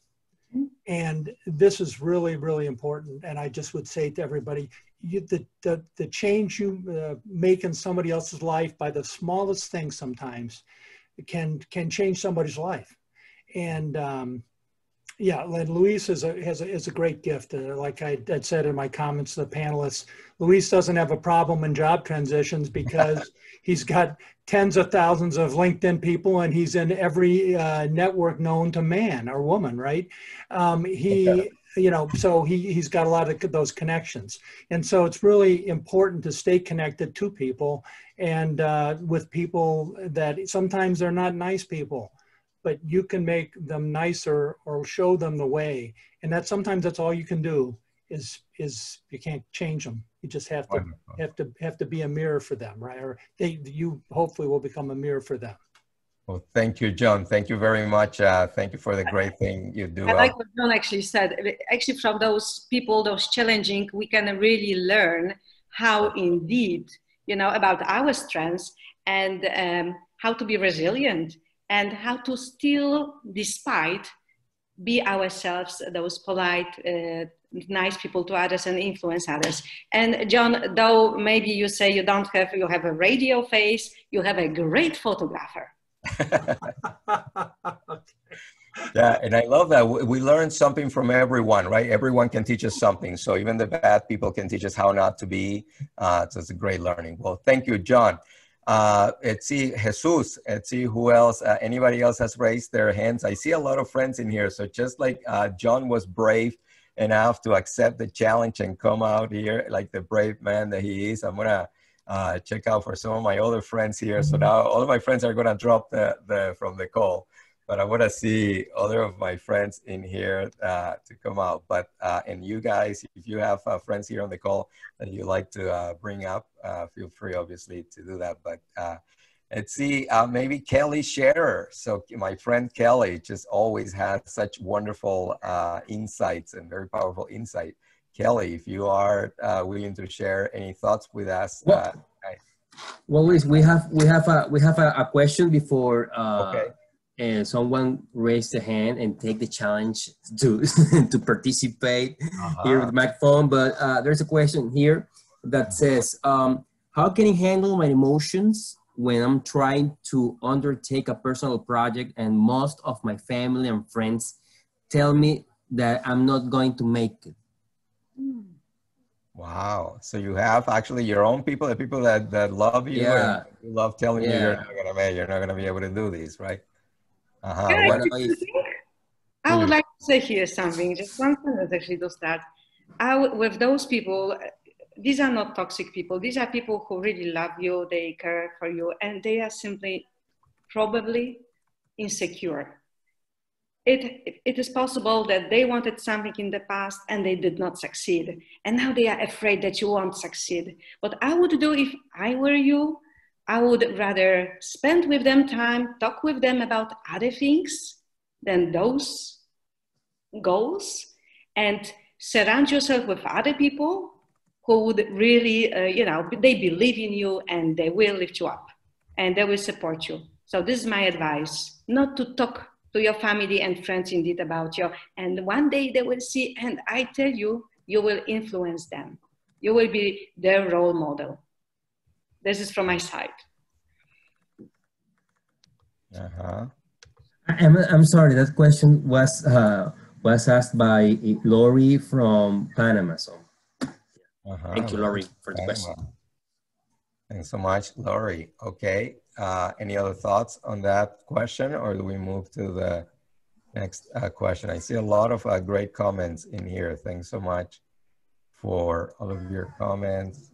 Speaker 6: And this is really, really important. And I just would say to everybody, the change you make in somebody else's life by the smallest thing sometimes can change somebody's life. And yeah, and Luis is a great gift. Like I had said in my comments to the panelists, Luis doesn't have a problem in job transitions because he's got tens of thousands of LinkedIn people, and he's in every network known to man or woman, right? You know, so he's got a lot of those connections. And so it's really important to stay connected to people, and with people that sometimes they're not nice people, but you can make them nicer or show them the way. And that sometimes that's all you can do is you can't change them. You just have to be a mirror for them, right? Or you hopefully will become a mirror for them.
Speaker 2: Well, thank you, John. Thank you very much. Thank you for the great thing you do.
Speaker 4: I like what John actually said. Actually, from those people, those challenging, we can really learn how indeed, you know, about our strengths, and how to be resilient, and how to still, despite, be ourselves, those polite, nice people to others and influence others. And John, though maybe you say you have a radio face, you have a great photographer.
Speaker 2: Yeah, and I love that. We learn something from everyone, right? Everyone can teach us something. So even the bad people can teach us how not to be. So it's a great learning. Well, thank you, John. Let's see, Jesus, let's see who else, anybody else has raised their hands. I see a lot of friends in here. So just like John was brave enough to accept the challenge and come out here like the brave man that he is, I'm gonna check out for some of my other friends here. So now all of my friends are gonna drop from the call, but I wanna see other of my friends in here to come out. But, and you guys, if you have friends here on the call that you like to bring up, feel free obviously to do that. But let's see, maybe Kelly Scherer. So my friend Kelly just always has such wonderful insights and very powerful insight. Kelly, if you are willing to share any thoughts with us.
Speaker 1: Well, Luis, we have a question before
Speaker 2: okay.
Speaker 1: And someone raise the hand and take the challenge to to participate here with the microphone. But there's a question here that says, how can I handle my emotions when I'm trying to undertake a personal project and most of my family and friends tell me that I'm not going to make it?
Speaker 2: Wow. So you have actually your own people, the people that love you, and love telling you you're not gonna be able to do this, right?
Speaker 4: I would like to say here something, just one sentence actually to start. With those people, these are not toxic people. These are people who really love you, they care for you, and they are simply probably insecure. It is possible that they wanted something in the past and they did not succeed. And now they are afraid that you won't succeed. What I would do if I were you, I would rather spend with them time, talk with them about other things than those goals, and surround yourself with other people who would really, they believe in you and they will lift you up and they will support you. So this is my advice, not to talk to your family and friends indeed about you. And one day they will see, and I tell you, you will influence them. You will be their role model. This is from my side.
Speaker 1: I'm sorry, that question was asked by Lori from Panama. So thank you, Lori, for the question.
Speaker 2: Thanks so much, Lori. Okay, any other thoughts on that question, or do we move to the next question? I see a lot of great comments in here. Thanks so much for all of your comments.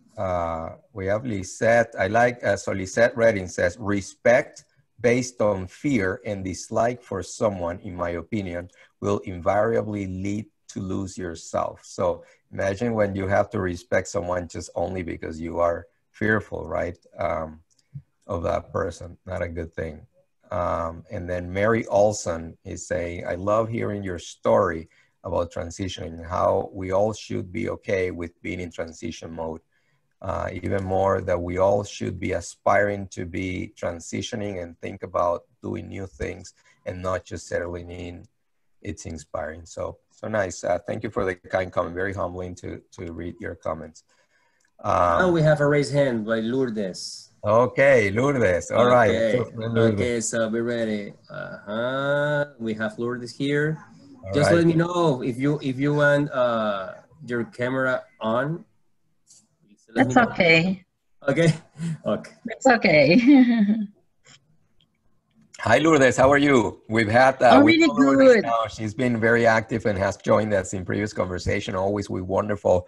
Speaker 2: We have Lisette. I like, so Lisette Redding says, respect based on fear and dislike for someone, in my opinion, will invariably lead to lose yourself. So imagine when you have to respect someone just only because you are fearful, right, of that person. Not a good thing. And then Mary Olson is saying, I love hearing your story about transitioning, how we all should be okay with being in transition mode. Even more that we all should be aspiring to be transitioning and think about doing new things and not just settling in. It's inspiring. So nice. Thank you for the kind comment. Very humbling to read your comments.
Speaker 1: Now we have a raised hand by Lourdes.
Speaker 2: Okay, Lourdes. All right.
Speaker 1: Okay, so we're ready. We have Lourdes here.
Speaker 2: All
Speaker 1: just
Speaker 2: right.
Speaker 1: let me know if you want your camera on.
Speaker 7: That's okay.
Speaker 1: Okay. Okay.
Speaker 7: It's okay.
Speaker 2: Hi, Lourdes. How are you? We've had
Speaker 7: really good.
Speaker 2: Now. She's been very active and has joined us in previous conversation, always with wonderful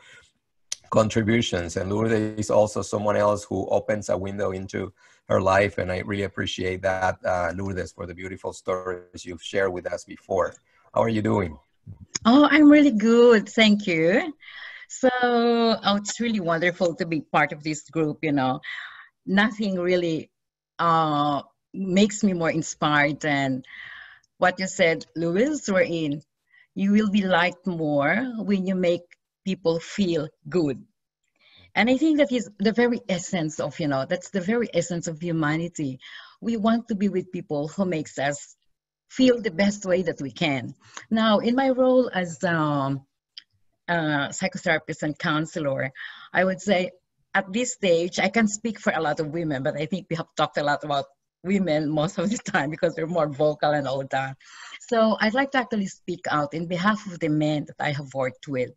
Speaker 2: contributions. And Lourdes is also someone else who opens a window into her life. And I really appreciate that, Lourdes, for the beautiful stories you've shared with us before. How are you doing?
Speaker 7: Oh, I'm really good. Thank you. So it's really wonderful to be part of this group, you know. Nothing really makes me more inspired than what you said, Louis, wherein you will be liked more when you make people feel good. And I think that is the very essence of, that's the very essence of humanity. We want to be with people who makes us feel the best way that we can. Now, in my role as psychotherapist and counselor, I would say at this stage, I can speak for a lot of women, but I think we have talked a lot about women most of the time because they're more vocal and all that. So I'd like to actually speak out in behalf of the men that I have worked with.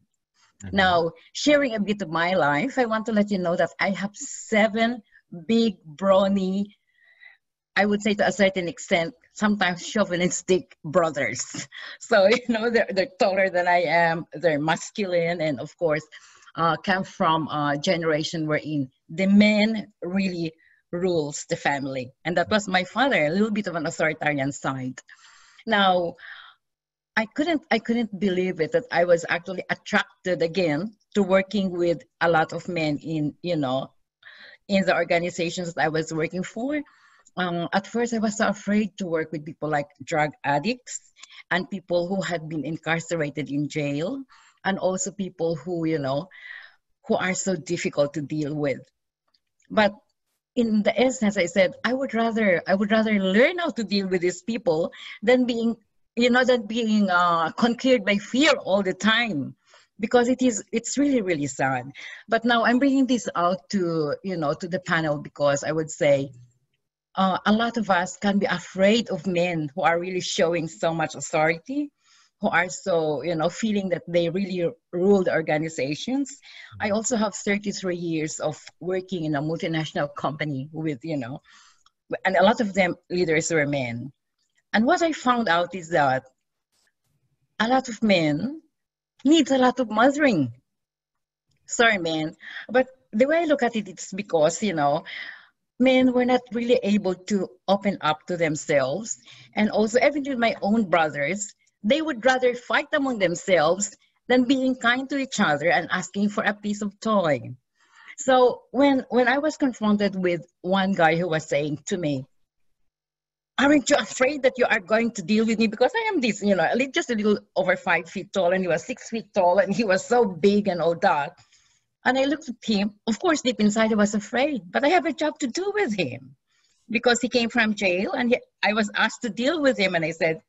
Speaker 7: Mm-hmm. Now, sharing a bit of my life, I want to let you know that I have 7 big, brawny, I would say to a certain extent, sometimes chauvinistic brothers. So, they're taller than I am, they're masculine, and of course, come from a generation wherein the man really rules the family. And that was my father, a little bit of an authoritarian side. Now, I couldn't believe it that I was actually attracted again to working with a lot of men in the organizations that I was working for. At first, I was so afraid to work with people like drug addicts and people who had been incarcerated in jail, and also people who are so difficult to deal with. But in the essence, I said, I would rather learn how to deal with these people than being conquered by fear all the time, because it's really, really sad. But now I'm bringing this out to the panel because I would say a lot of us can be afraid of men who are really showing so much authority, who are so, feeling that they really rule the organizations. I also have 33 years of working in a multinational company with, and a lot of them leaders were men. And what I found out is that a lot of men need a lot of mothering. Sorry, man. But the way I look at it, it's because, men were not really able to open up to themselves. And also, even with my own brothers, they would rather fight among themselves than being kind to each other and asking for a piece of toy. So when I was confronted with one guy who was saying to me, aren't you afraid that you are going to deal with me? Because I am this, just a little over 5 feet tall, and he was 6 feet tall, and he was so big and all that. And I looked at him. Of course, deep inside, I was afraid, but I have a job to do with him because he came from jail, and I was asked to deal with him. And I said,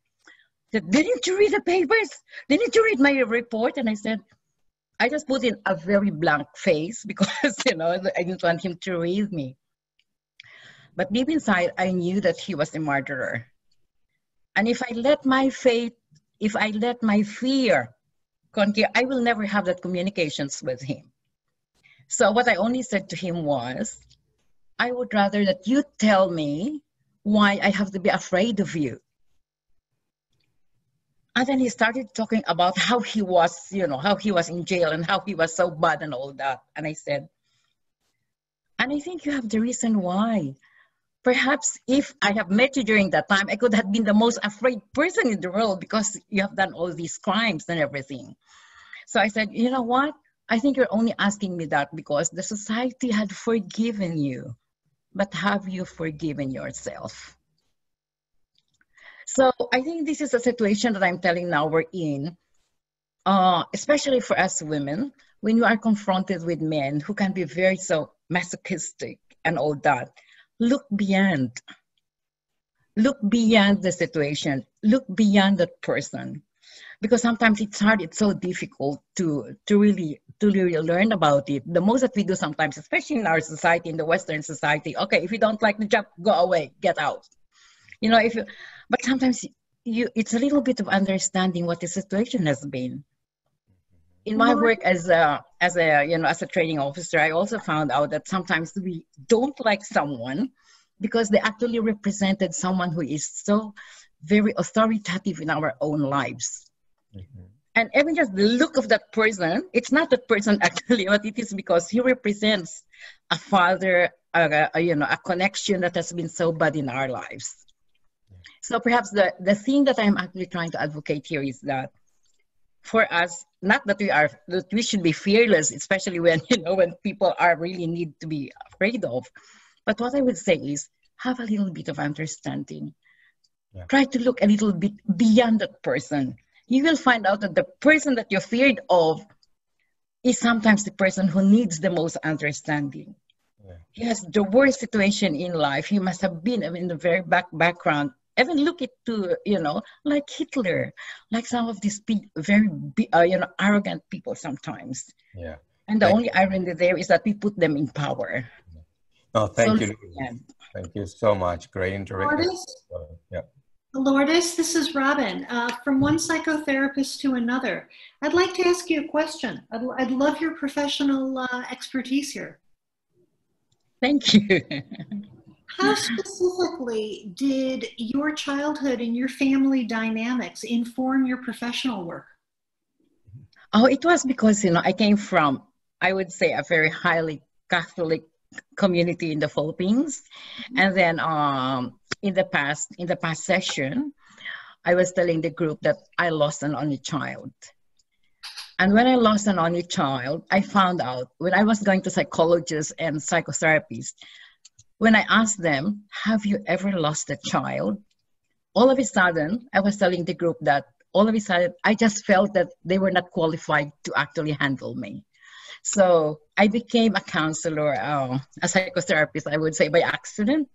Speaker 7: didn't you read the papers? Didn't you read my report? And I said, I just put in a very blank face because, I didn't want him to read me. But deep inside, I knew that he was a murderer. And if I let my fear conquer, I will never have that communications with him. So what I only said to him was, I would rather that you tell me why I have to be afraid of you. And then he started talking about how he was, how he was in jail and how he was so bad and all that. And I said, and I think you have the reason why. Perhaps if I have met you during that time, I could have been the most afraid person in the world because you have done all these crimes and everything. So I said, you know what? I think you're only asking me that because the society had forgiven you. But have you forgiven yourself? So I think this is a situation that I'm telling now we're in, especially for us women, when you are confronted with men who can be very so masochistic and all that. Look beyond. Look beyond the situation. Look beyond that person. Because sometimes it's hard, it's so difficult to really learn about it. The most that we do sometimes, especially in our society, in the Western society, okay, if you don't like the job, go away, get out. But sometimes it's a little bit of understanding what the situation has been. In my work as a training officer, I also found out that sometimes we don't like someone because they actually represented someone who is so very authoritative in our own lives. Mm-hmm. And even just the look of that person, it's not that person actually, but it is because he represents a father, a connection that has been so bad in our lives. So perhaps the thing that I'm actually trying to advocate here is that for us, not that we should be fearless, especially when people are really need to be afraid of. But what I would say is have a little bit of understanding. Yeah. Try to look a little bit beyond that person. You will find out that the person that you're feared of is sometimes the person who needs the most understanding. Yeah. He has the worst situation in life. He must have been in the very background. Even look to, like Hitler, like some of these very, arrogant people sometimes. Yeah. And the only irony there is that we put them in power.
Speaker 2: Oh, thank you. Thank you so much. Great intervention.
Speaker 5: Yeah. Lourdes, this is Robyn. From one psychotherapist to another, I'd like to ask you a question. I'd love your professional expertise here.
Speaker 7: Thank you.
Speaker 5: How specifically did your childhood and your family dynamics inform your professional work?
Speaker 7: Oh, it was because, I came from, I would say, a very highly Catholic community in the Philippines. And then in the past session, I was telling the group that I lost an only child. And when I lost an only child, I found out when I was going to psychologists and psychotherapists, when I asked them, have you ever lost a child? All of a sudden, I was telling the group that all of a sudden, I just felt that they were not qualified to actually handle me. So I became a counselor, a psychotherapist, I would say by accident.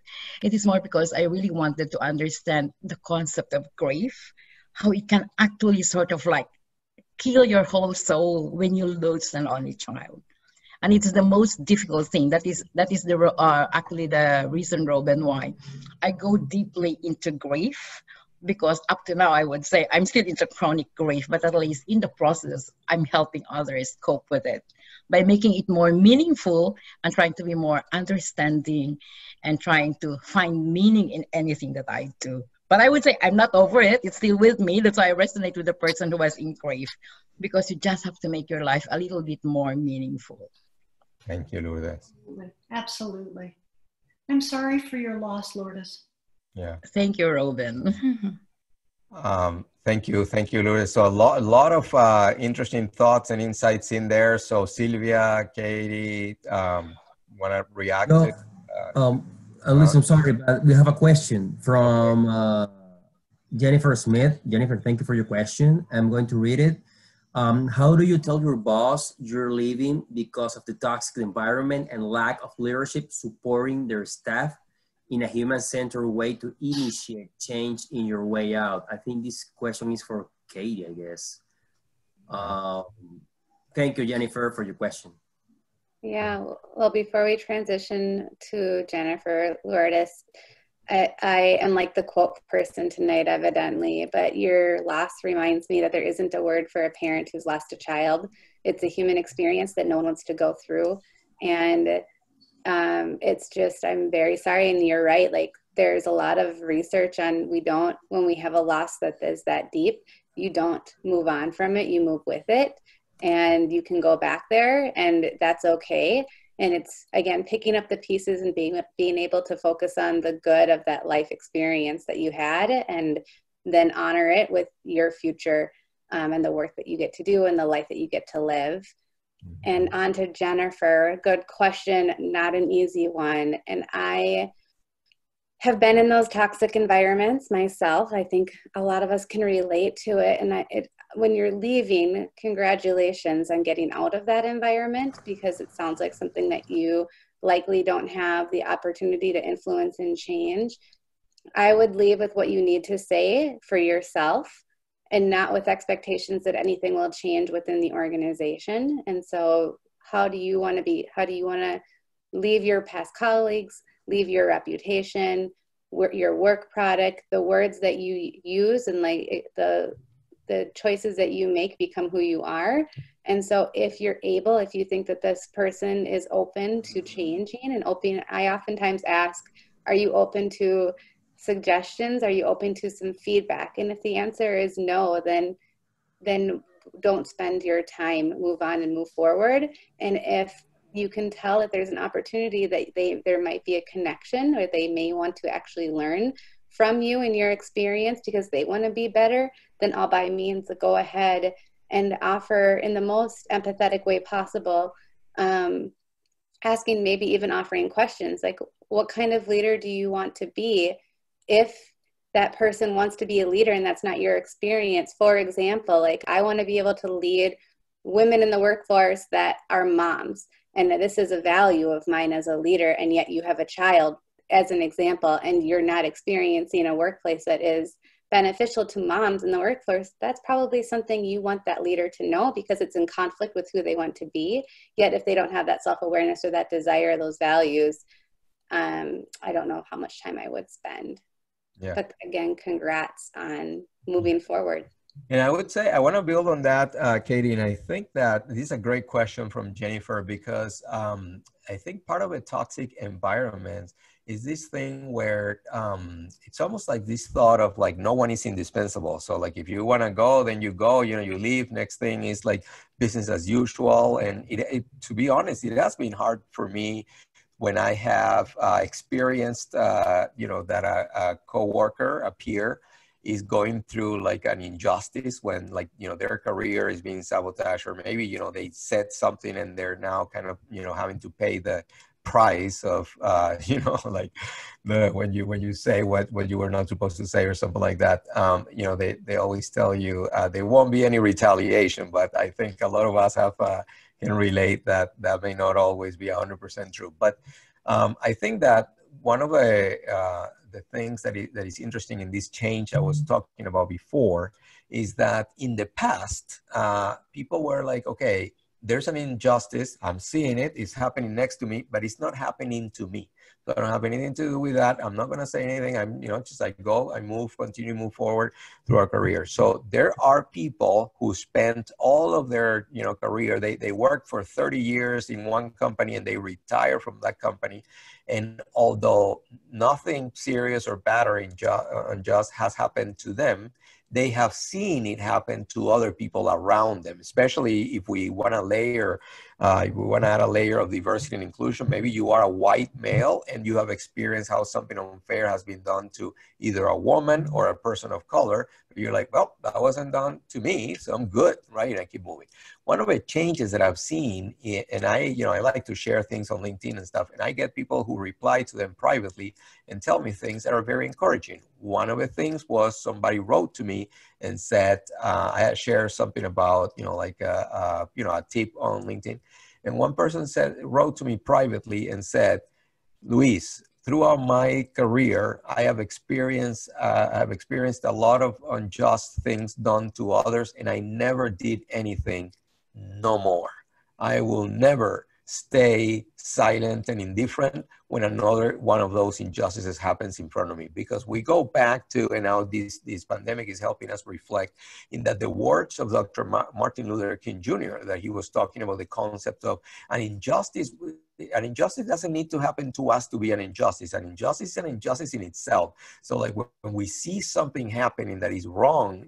Speaker 7: It is more because I really wanted to understand the concept of grief, how it can actually sort of like kill your whole soul when you lose an only child. And it's the most difficult thing. That is actually the reason, Robyn, why I go deeply into grief, because up to now, I would say I'm still into chronic grief, but at least in the process, I'm helping others cope with it by making it more meaningful and trying to be more understanding and trying to find meaning in anything that I do. But I would say I'm not over it. It's still with me. That's why I resonate with the person who was in grief, because you just have to make your life a little bit more meaningful.
Speaker 2: Thank you, Lourdes.
Speaker 5: Absolutely. I'm sorry for your loss, Lourdes.
Speaker 2: Yeah.
Speaker 7: Thank you, Robyn.
Speaker 2: Thank you, Lourdes. So a lot of interesting thoughts and insights in there. So Sylvia, Katie, want to react
Speaker 1: No,
Speaker 2: to?
Speaker 1: Elise, I'm sorry, but we have a question from Jennifer Smith. Jennifer, thank you for your question. I'm going to read it. How do you tell your boss you're leaving because of the toxic environment and lack of leadership supporting their staff in a human-centered way to initiate change in your way out? I think this question is for Katie, I guess. Thank you, Jennifer, for your question.
Speaker 3: Yeah, well, before we transition to Jennifer, Lourdes, I am like the quote person tonight, evidently, but your loss reminds me that there isn't a word for a parent who's lost a child. It's a human experience that no one wants to go through. And it's just, I'm very sorry. And you're right. Like, there's a lot of research on, when we have a loss that is that deep, you don't move on from it, you move with it. And you can go back there, and that's okay. And it's, again, picking up the pieces and being able to focus on the good of that life experience that you had, and then honor it with your future and the work that you get to do and the life that you get to live. And on to Jennifer. Good question, not an easy one. And I have been in those toxic environments myself. I think a lot of us can relate to it. And when you're leaving, congratulations on getting out of that environment, because it sounds like something that you likely don't have the opportunity to influence and change. I would leave with what you need to say for yourself, and not with expectations that anything will change within the organization. And so how do you want to leave your past colleagues, leave your reputation, your work product, the words that you use, and like the choices that you make become who you are. And so if you think that this person is open to changing and open, I oftentimes ask, are you open to suggestions? Are you open to some feedback? And if the answer is no, then don't spend your time, move on and move forward. And if you can tell that there's an opportunity that there might be a connection, or they may want to actually learn from you and your experience because they want to be better, then all by means go ahead and offer in the most empathetic way possible, asking, maybe even offering questions like, what kind of leader do you want to be if that person wants to be a leader and that's not your experience? For example, like, I want to be able to lead women in the workforce that are moms, and this is a value of mine as a leader, and yet you have a child as an example, and you're not experiencing a workplace that is beneficial to moms in the workforce. That's probably something you want that leader to know, because it's in conflict with who they want to be. Yet if they don't have that self-awareness or that desire, those values, I don't know how much time I would spend. Yeah. But again, congrats on moving forward.
Speaker 2: And I would say, I want to build on that, Katie, and I think that this is a great question from Jennifer, because I think part of a toxic environment is this thing where it's almost like this thought of like, no one is indispensable. So like, if you want to go, then you go, you know, you leave. Next thing is like business as usual. And to be honest, it has been hard for me when I have experienced, you know, that a coworker, a peer, is going through like an injustice, when like, you know, their career is being sabotaged, or maybe, you know, they said something and they're now kind of, you know, having to pay the price of, you know, like when you say what you were not supposed to say or something like that. You know, they always tell you there won't be any retaliation, but I think a lot of us can relate that may not always be 100% true. But I think that one of the things that is interesting in this change I was talking about before is that in the past, people were like, okay, there's an injustice, I'm seeing it, it's happening next to me, but it's not happening to me. So I don't have anything to do with that. I'm not going to say anything. I'm, just I go, I move, continue, move forward through our career. So there are people who spent all of their, career. They work for 30 years in one company and they retire from that company. And although nothing serious or bad or unjust has happened to them, they have seen it happen to other people around them, especially if we want to layer, if we want to add a layer of diversity and inclusion. Maybe you are a white male and you have experienced how something unfair has been done to either a woman or a person of color. You're like, well, that wasn't done to me, so I'm good, right? And I keep moving. One of the changes that I've seen, and I like to share things on LinkedIn and stuff, and I get people who reply to them privately and tell me things that are very encouraging. One of the things was somebody wrote to me and said, I had shared something about, a tip on LinkedIn. And one person wrote to me privately and said, Luis, throughout my career, I have experienced a lot of unjust things done to others, and I never did anything. No more. I will never stay silent and indifferent when another one of those injustices happens in front of me, because we go back to, and now this pandemic is helping us reflect in that the words of Dr. Martin Luther King Jr., that he was talking about the concept of an injustice. An injustice doesn't need to happen to us to be an injustice. An injustice is an injustice in itself. So like when we see something happening that is wrong,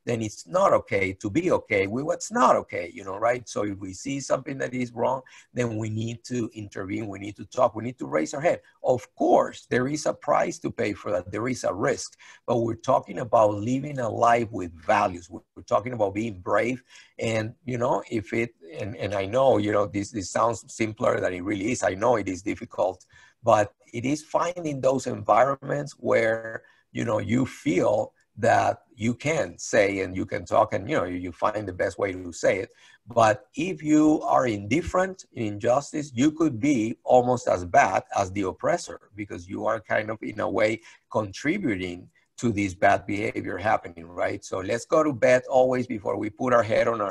Speaker 2: then it's not okay to be okay with what's not okay, right? So if we see something that is wrong, then we need to intervene. We need to talk. We need to raise our head. Of course, there is a price to pay for that. There is a risk, but we're talking about living a life with values. We're talking about being brave. And, if it, and I know, this sounds simpler than it really is. I know it is difficult, but it is finding those environments where, you feel that you can say and you can talk and, you find the best way to say it. But if you are indifferent in injustice, you could be almost as bad as the oppressor, because you are kind of, in a way, contributing to this bad behavior happening, right? So let's go to bed always before we put our head on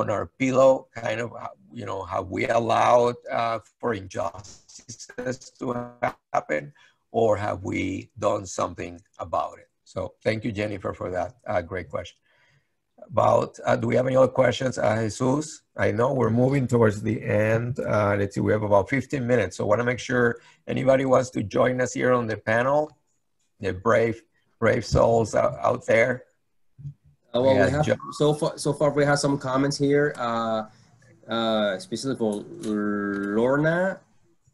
Speaker 2: our pillow, kind of, have we allowed for injustices to happen, or have we done something about it? So thank you, Jennifer, for that great question. Do we have any other questions, Jesus? I know we're moving towards the end. Let's see, we have about 15 minutes. So I want to make sure anybody wants to join us here on the panel, the brave souls out there.
Speaker 1: Well, we have so far we have some comments here, especially for Lorna.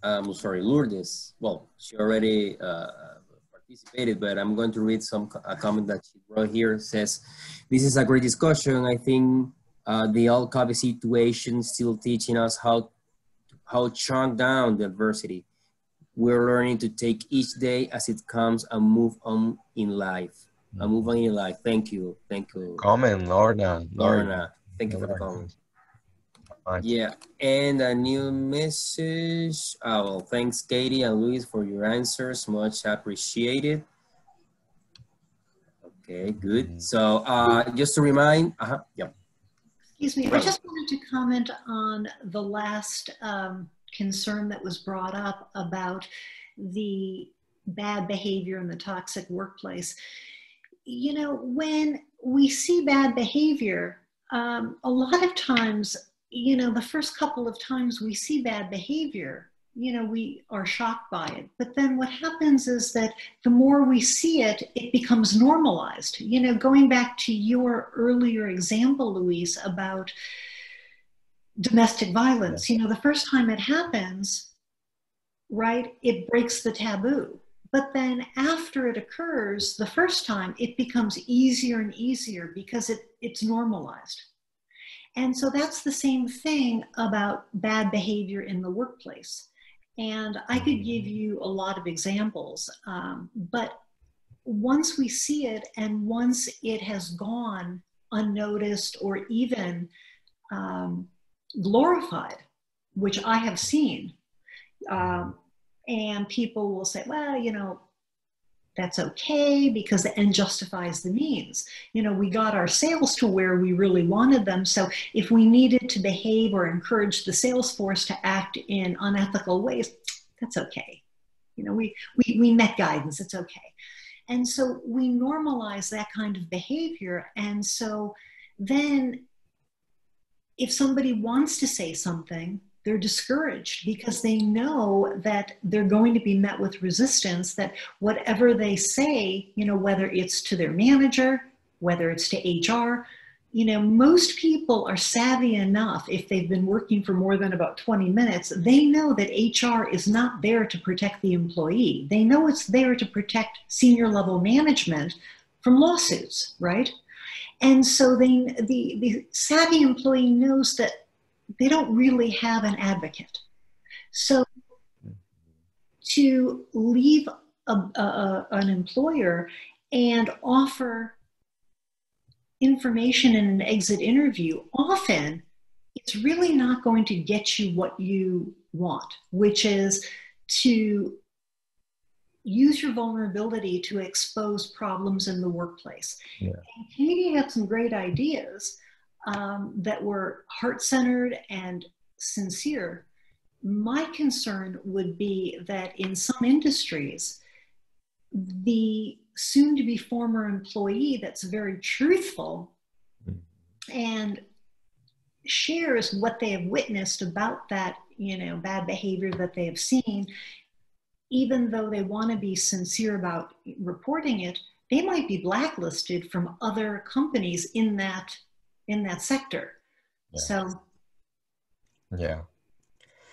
Speaker 1: Lourdes. Well, she already participated, but I'm going to read a comment that she wrote here. It says, "This is a great discussion. I think the all COVID situation still teaching us how chunk down the adversity. We're learning to take each day as it comes and move on in life. Thank you.
Speaker 2: Comment, Lorna.
Speaker 1: Thank you for the comment. Yeah, and a new message. Well, thanks, Katie and Luis, for your answers. Much appreciated. Okay, good. So just to remind,
Speaker 5: Excuse me, I just wanted to comment on the last concern that was brought up about the bad behavior in the toxic workplace. When we see bad behavior, a lot of times, the first couple of times we see bad behavior, we are shocked by it. But then what happens is that the more we see it, it becomes normalized. Going back to your earlier example, Luis, about domestic violence, the first time it happens, right, it breaks the taboo. But then after it occurs, the first time, it becomes easier and easier because it's normalized. And so that's the same thing about bad behavior in the workplace. And I could give you a lot of examples, but once we see it and once it has gone unnoticed or even glorified, which I have seen, and people will say, well, that's okay because the end justifies the means. We got our sales to where we really wanted them. So if we needed to behave or encourage the sales force to act in unethical ways, that's okay. You know, we met guidance, it's okay. And so we normalize that kind of behavior. And so then if somebody wants to say something, they're discouraged because they know that they're going to be met with resistance, that whatever they say, you know, whether it's to their manager, whether it's to HR, you know, most people are savvy enough, if they've been working for more than about 20 minutes, they know that HR is not there to protect the employee. They know it's there to protect senior level management from lawsuits, right? And so the savvy employee knows that they don't really have an advocate. So to leave an employer and offer information in an exit interview, often it's really not going to get you what you want, which is to use your vulnerability to expose problems in the workplace. Yeah. And Katie had some great ideas that were heart-centered and sincere. My concern would be that in some industries, the soon-to-be former employee that's very truthful and shares what they have witnessed about that, you know, bad behavior that they have seen, even though they want to be sincere about reporting it, they might be blacklisted from other companies in that sector. Yeah. So
Speaker 2: yeah,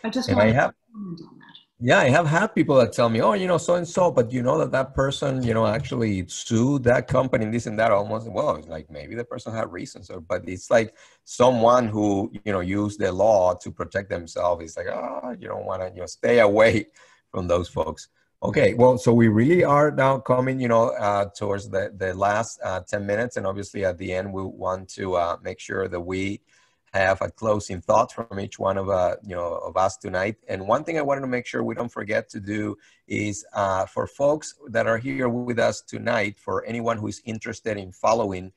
Speaker 5: I just want to comment on that.
Speaker 2: Yeah, I have had people that tell me, oh, you know, so-and-so, but you know that person, you know, actually sued that company and this and that. Almost, well, it's like maybe the person had reasons, but it's like someone who, you know, used the law to protect themselves. It's like, oh, you don't want to, you know, stay away from those folks. Okay, well, so we really are now coming, you know, towards the last 10 minutes. And obviously at the end, we want to make sure that we have a closing thought from each one of you know, of us tonight. And one thing I wanted to make sure we don't forget to do is for folks that are here with us tonight, for anyone who is interested in following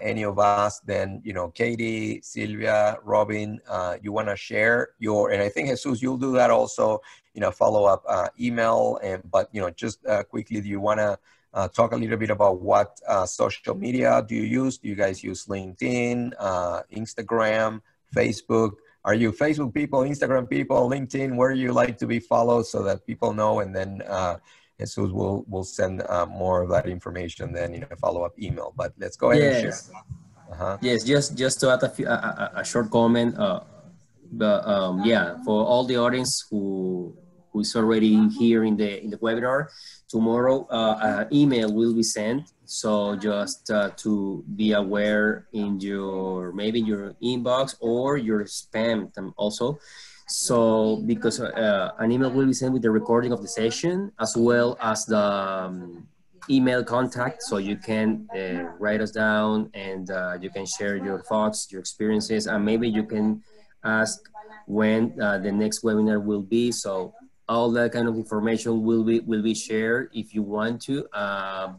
Speaker 2: any of us, then, you know, Katie, Sylvia, Robyn, you want to share your, and I think Jesus, you'll do that also, you know, follow up email. But, you know, just quickly, do you want to talk a little bit about what social media do you use? Do you guys use LinkedIn, Instagram, Facebook? Are you Facebook people, Instagram people, LinkedIn? Where do you like to be followed so that people know? And then Jesus will send more of that information then in a follow-up email. But let's go ahead and share.
Speaker 1: Yes, just to add a short comment. Yeah, for all the audience who's already here in the webinar, tomorrow email will be sent, so just to be aware in your maybe your inbox or your spam also. So because an email will be sent with the recording of the session as well as the email contact, so you can write us down and you can share your thoughts, your experiences, and maybe you can ask when the next webinar will be. So all that kind of information will be shared if you want to,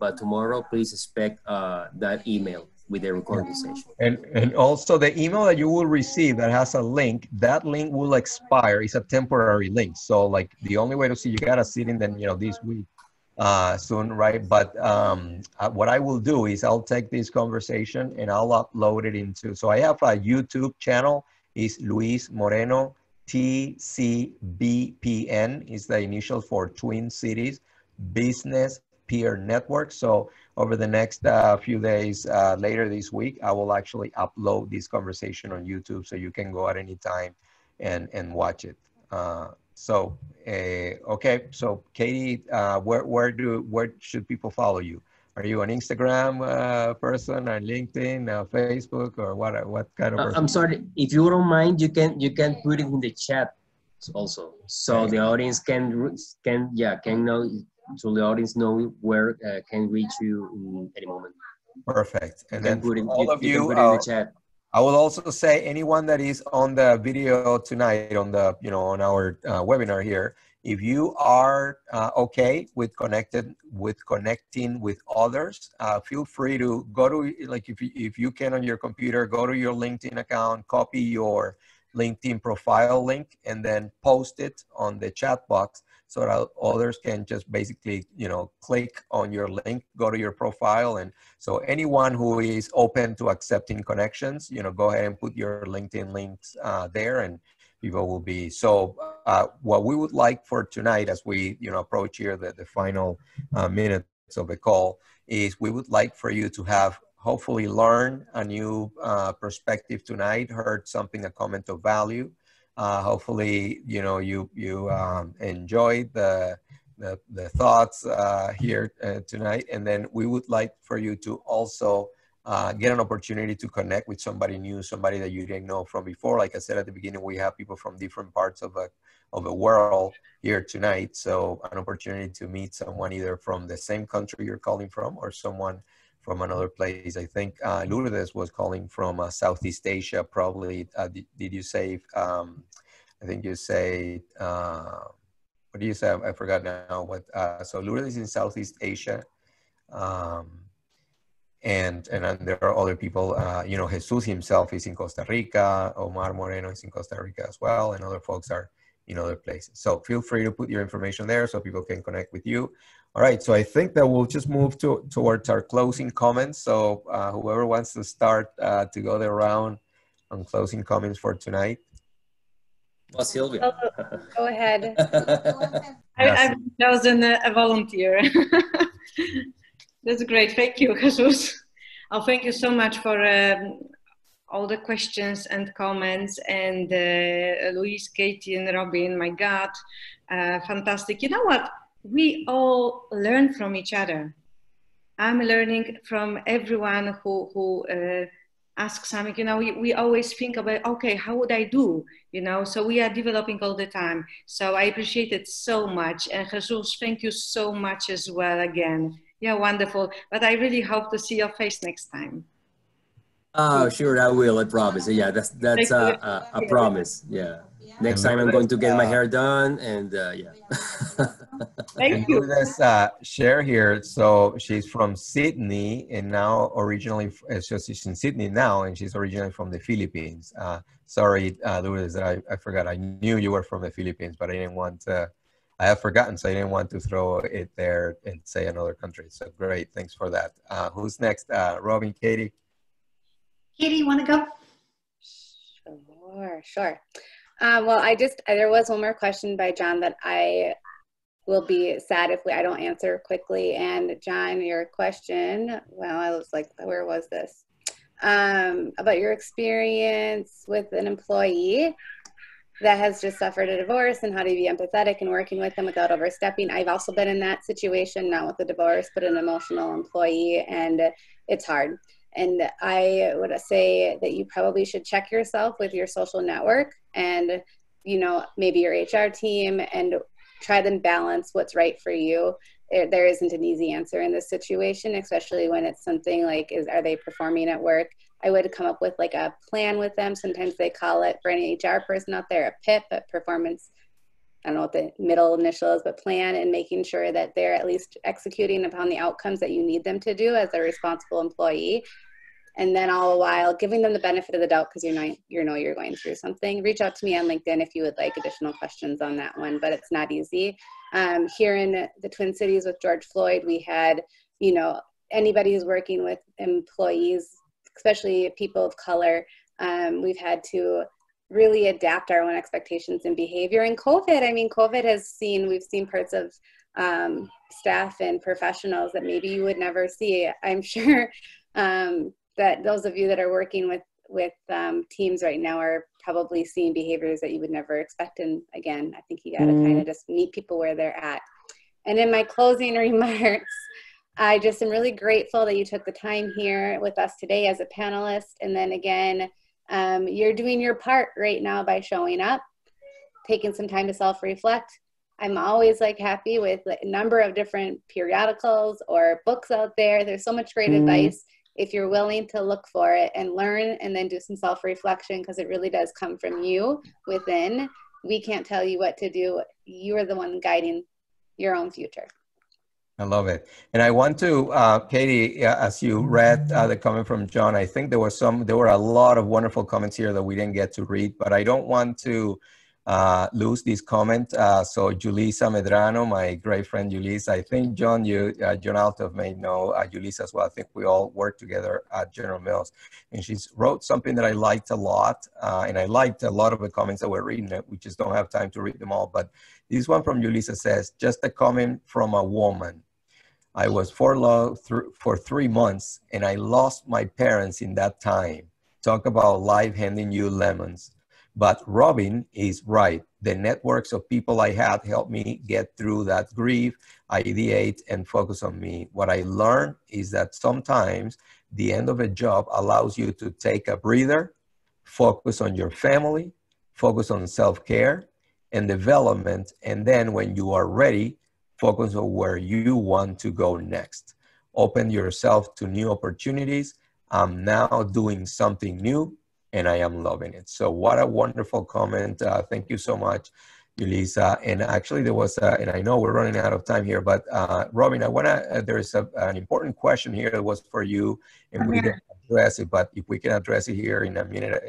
Speaker 1: but tomorrow please expect that email with the recording session.
Speaker 2: And also the email that you will receive that has a link, that link will expire. It's a temporary link. So like the only way to see, you gotta see it in then, you know, this week soon, right? But what I will do is I'll take this conversation and I'll upload it into, so I have a YouTube channel, is Luis Moreno, TCBPN is the initial for Twin Cities Business Peer Network. So over the next few days, later this week, I will actually upload this conversation on YouTube so you can go at any time and watch it. Okay, so Katie, where should people follow you? Are you an Instagram person, or LinkedIn, Facebook, or what kind of person?
Speaker 1: I'm sorry, if you don't mind, you can put it in the chat also, so the audience can know, so the audience know where can reach you in any moment.
Speaker 2: Perfect. And then all of you,
Speaker 1: put it in the chat.
Speaker 2: I will also say anyone that is on the video tonight on the, you know, on our webinar here, if you are okay with connecting with others, feel free to go to, like, if you can on your computer, go to your LinkedIn account, copy your LinkedIn profile link, and then post it on the chat box so that others can just basically, you know, click on your link, go to your profile. And so anyone who is open to accepting connections, you know, go ahead and put your LinkedIn links there, and people will be. So what we would like for tonight, as we, you know, approach here the final minutes of the call, is we would like for you to have hopefully learn a new perspective tonight, heard something, a comment of value. Hopefully, you know, you enjoyed the thoughts here tonight. And then we would like for you to also get an opportunity to connect with somebody new, somebody that you didn't know from before. Like I said at the beginning, we have people from different parts of the world here tonight. So an opportunity to meet someone either from the same country you're calling from, or someone from another place. I think Lourdes was calling from Southeast Asia, probably. Did you say, I think you say, what do you say? I forgot now. What? So Lourdes is in Southeast Asia. And there are other people, you know, Jesus himself is in Costa Rica, Omar Moreno is in Costa Rica as well, and other folks are in other places. So feel free to put your information there so people can connect with you. All right, so I think that we'll just move towards our closing comments. So whoever wants to start to go the round on closing comments for tonight.
Speaker 1: Well, Sylvia.
Speaker 3: Go ahead.
Speaker 4: I've chosen a volunteer. That's great. Thank you, Jesus. Oh, thank you so much for all the questions and comments. And Luis, Katie, and Robyn, my God, fantastic. You know what? We all learn from each other. I'm learning from everyone who asks something. You know, we always think about, okay, how would I do? You know, so we are developing all the time. So I appreciate it so much. And Jesus, thank you so much as well again. Yeah, wonderful. But I really hope to see your face next time.
Speaker 1: Oh, sure, I will. I promise. Yeah, that's a promise. Yeah. Next time I'm going to get my hair done, and yeah.
Speaker 4: Thank you.
Speaker 2: Lourdes share here. So she's from Sydney, and now originally, so she's in Sydney now, and she's originally from the Philippines. Sorry, Lourdes, that I forgot. I knew you were from the Philippines, but I didn't want to. I have forgotten, so I didn't want to throw it there and say another country. So great, thanks for that. Who's next? Robyn, Katie?
Speaker 5: Katie, you want to go?
Speaker 3: Sure. Well, there was one more question by John that I will be sad if I don't answer quickly. And John, your question, well, I was like, where was this? About your experience with an employee that has just suffered a divorce, and how to be empathetic and working with them without overstepping. I've also been in that situation, not with the divorce, but an emotional employee, and it's hard. And I would say that you probably should check yourself with your social network and, you know, maybe your HR team, and try to balance what's right for you. There isn't an easy answer in this situation, especially when it's something like, are they performing at work? I would come up with like a plan with them. Sometimes they call it, for any HR person out there, a PIP, a performance, I don't know what the middle initial is, but plan, and making sure that they're at least executing upon the outcomes that you need them to do as a responsible employee. And then all the while giving them the benefit of the doubt, because you know you're going through something. Reach out to me on LinkedIn if you would like additional questions on that one, but it's not easy. Here in the Twin Cities with George Floyd, we had, you know, anybody who's working with employees, especially people of color, we've had to really adapt our own expectations and behavior. And COVID, I mean, COVID we've seen parts of staff and professionals that maybe you would never see. I'm sure that those of you that are working with teams right now are probably seeing behaviors that you would never expect. And again, I think you got to kind of just meet people where they're at. And in my closing remarks, I just am really grateful that you took the time here with us today as a panelist. And then again, you're doing your part right now by showing up, taking some time to self-reflect. I'm always like happy with a number of different periodicals or books out there. There's so much great advice if you're willing to look for it and learn, and then do some self-reflection, because it really does come from you within. We can't tell you what to do. You're the one guiding your own future.
Speaker 2: I love it. And I want to, Katie, as you read the comment from John, I think there were a lot of wonderful comments here that we didn't get to read, but I don't want to lose this comment. So Julissa Medrano, my great friend Julissa, I think John, John Altov may know Julissa as well. I think we all work together at General Mills. And she wrote something that I liked a lot. And I liked a lot of the comments that we're reading. We just don't have time to read them all. But this one from Julissa says, just a comment from a woman. I was furloughed for 3 months and I lost my parents in that time. Talk about life handing you lemons. But Robyn is right. The networks of people I had helped me get through that grief, ideate, and focus on me. What I learned is that sometimes the end of a job allows you to take a breather, focus on your family, focus on self-care and development. And then when you are ready, focus on where you want to go next. Open yourself to new opportunities. I'm now doing something new and I am loving it. So what a wonderful comment. Thank you so much, Julissa. And actually there was, and I know we're running out of time here, but Robyn, I wanna, there's an important question here that was for you and we didn't address it, but if we can address it here in a minute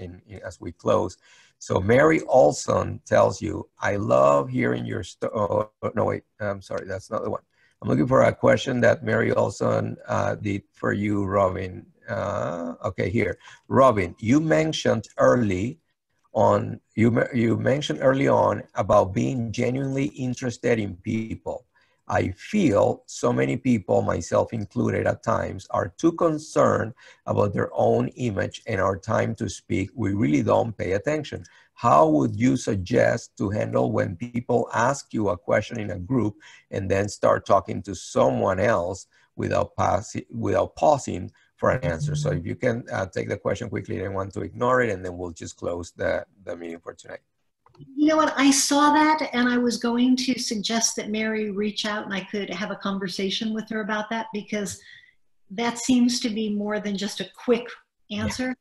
Speaker 2: as we close. So Mary Olson tells you, I love hearing your story. Oh, no, wait, I'm sorry, that's not the one. I'm looking for a question that Mary Olson did for you, Robyn. Okay, here. Robyn, you mentioned early on about being genuinely interested in people. I feel so many people, myself included at times, are too concerned about their own image and our time to speak. We really don't pay attention. How would you suggest to handle when people ask you a question in a group and then start talking to someone else without pausing for an answer? So if you can take the question quickly, I don't want to ignore it, and then we'll just close the meeting for tonight.
Speaker 5: You know what, I saw that and I was going to suggest that Mary reach out and I could have a conversation with her about that, because that seems to be more than just a quick answer.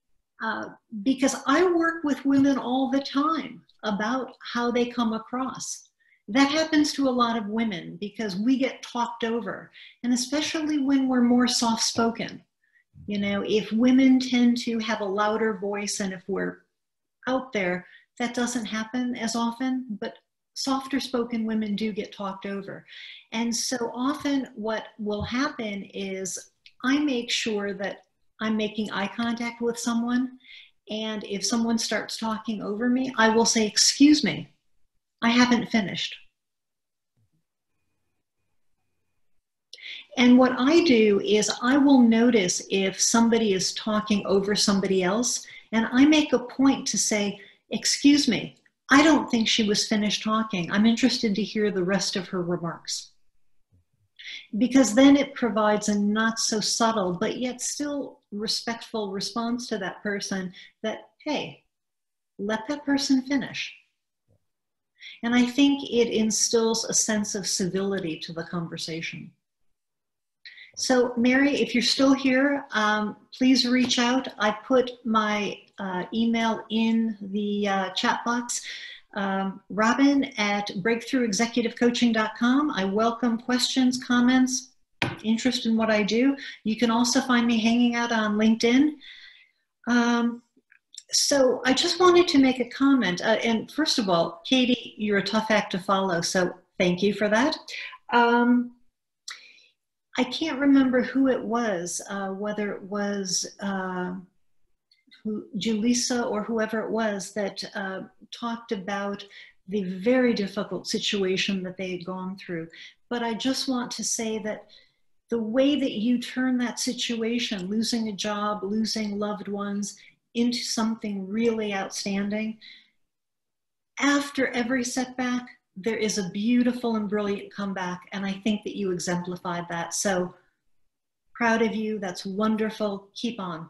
Speaker 5: Because I work with women all the time about how they come across. That happens to a lot of women because we get talked over, and especially when we're more soft-spoken. You know, if women tend to have a louder voice and if we're out there, that doesn't happen as often, but softer spoken women do get talked over. And so often what will happen is I make sure that I'm making eye contact with someone, and if someone starts talking over me, I will say, excuse me, I haven't finished. And what I do is I will notice if somebody is talking over somebody else, and I make a point to say, excuse me, I don't think she was finished talking. I'm interested to hear the rest of her remarks. Because then it provides a not so subtle, but yet still respectful response to that person that, hey, let that person finish. And I think it instills a sense of civility to the conversation. So Mary, if you're still here, please reach out. I put my email in the chat box. Robyn@breakthroughexecutivecoaching.com. I welcome questions, comments, interest in what I do. You can also find me hanging out on LinkedIn. So I just wanted to make a comment. And first of all, Katie, you're a tough act to follow, so thank you for that. I can't remember who it was, whether it was Julissa or whoever it was that talked about the very difficult situation that they had gone through. But I just want to say that the way that you turn that situation, losing a job, losing loved ones, into something really outstanding, after every setback, there is a beautiful and brilliant comeback, and I think that you exemplified that. So proud of you. That's wonderful. Keep on.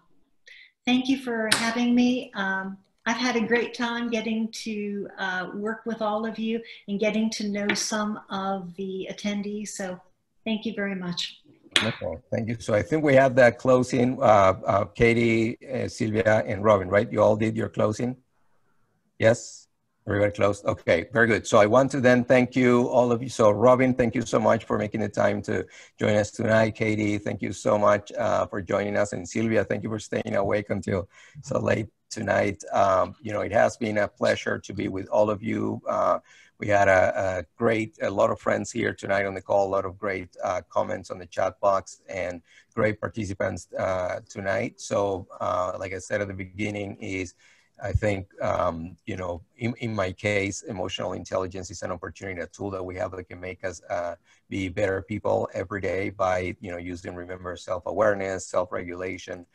Speaker 5: Thank you for having me. I've had a great time getting to work with all of you and getting to know some of the attendees. So thank you very much.
Speaker 2: Wonderful. Thank you. So I think we have that closing. Katie, Sylvia, and Robyn, right? You all did your closing? Yes? Everybody closed? Okay, very good. So I want to then thank you, all of you. So Robyn, thank you so much for making the time to join us tonight. Katie, thank you so much for joining us. And Sylvia, thank you for staying awake until so late tonight. You know, it has been a pleasure to be with all of you. We had a lot of friends here tonight on the call, a lot of great comments on the chat box, and great participants tonight. So like I said at the beginning, I think, you know, in my case, emotional intelligence is an opportunity, a tool that we have that can make us be better people every day by, you know, using, remember, self-awareness, self-regulation,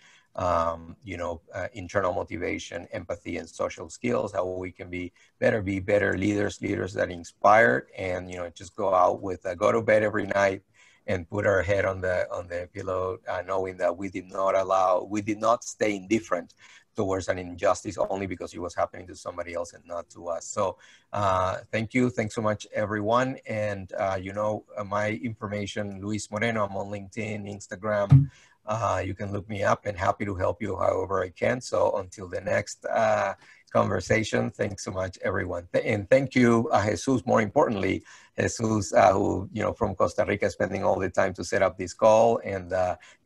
Speaker 2: you know, internal motivation, empathy, and social skills, how we can be better leaders that inspire, and, you know, just go out with, go to bed every night and put our head on the pillow, knowing that we did not stay indifferent towards an injustice only because it was happening to somebody else and not to us. So thank you. Thanks so much, everyone. And you know, my information, Luis Moreno, I'm on LinkedIn, Instagram. You can look me up, and happy to help you however I can. So until the next conversation, thanks so much, everyone. And thank you, Jesus, more importantly, Jesus, who, you know, from Costa Rica, spending all the time to set up this call and,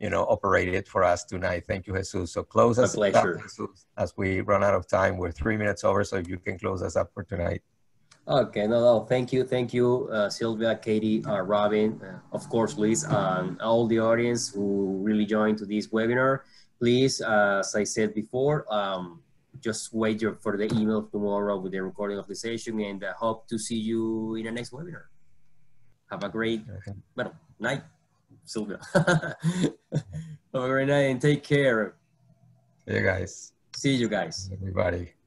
Speaker 2: you know, operate it for us tonight. Thank you, Jesus. So close us up, Jesus, as we run out of time. We're 3 minutes over, so if you can close us up for tonight.
Speaker 1: Okay, no, thank you, Sylvia, Katie, Robin, of course, Luis, all the audience who really joined to this webinar. Please, as I said before, just wait for the email tomorrow with the recording of the session, and hope to see you in the next webinar. Have a great night, Sylvia. Have a great night and take care.
Speaker 2: See you guys.
Speaker 1: See you guys.
Speaker 2: Everybody.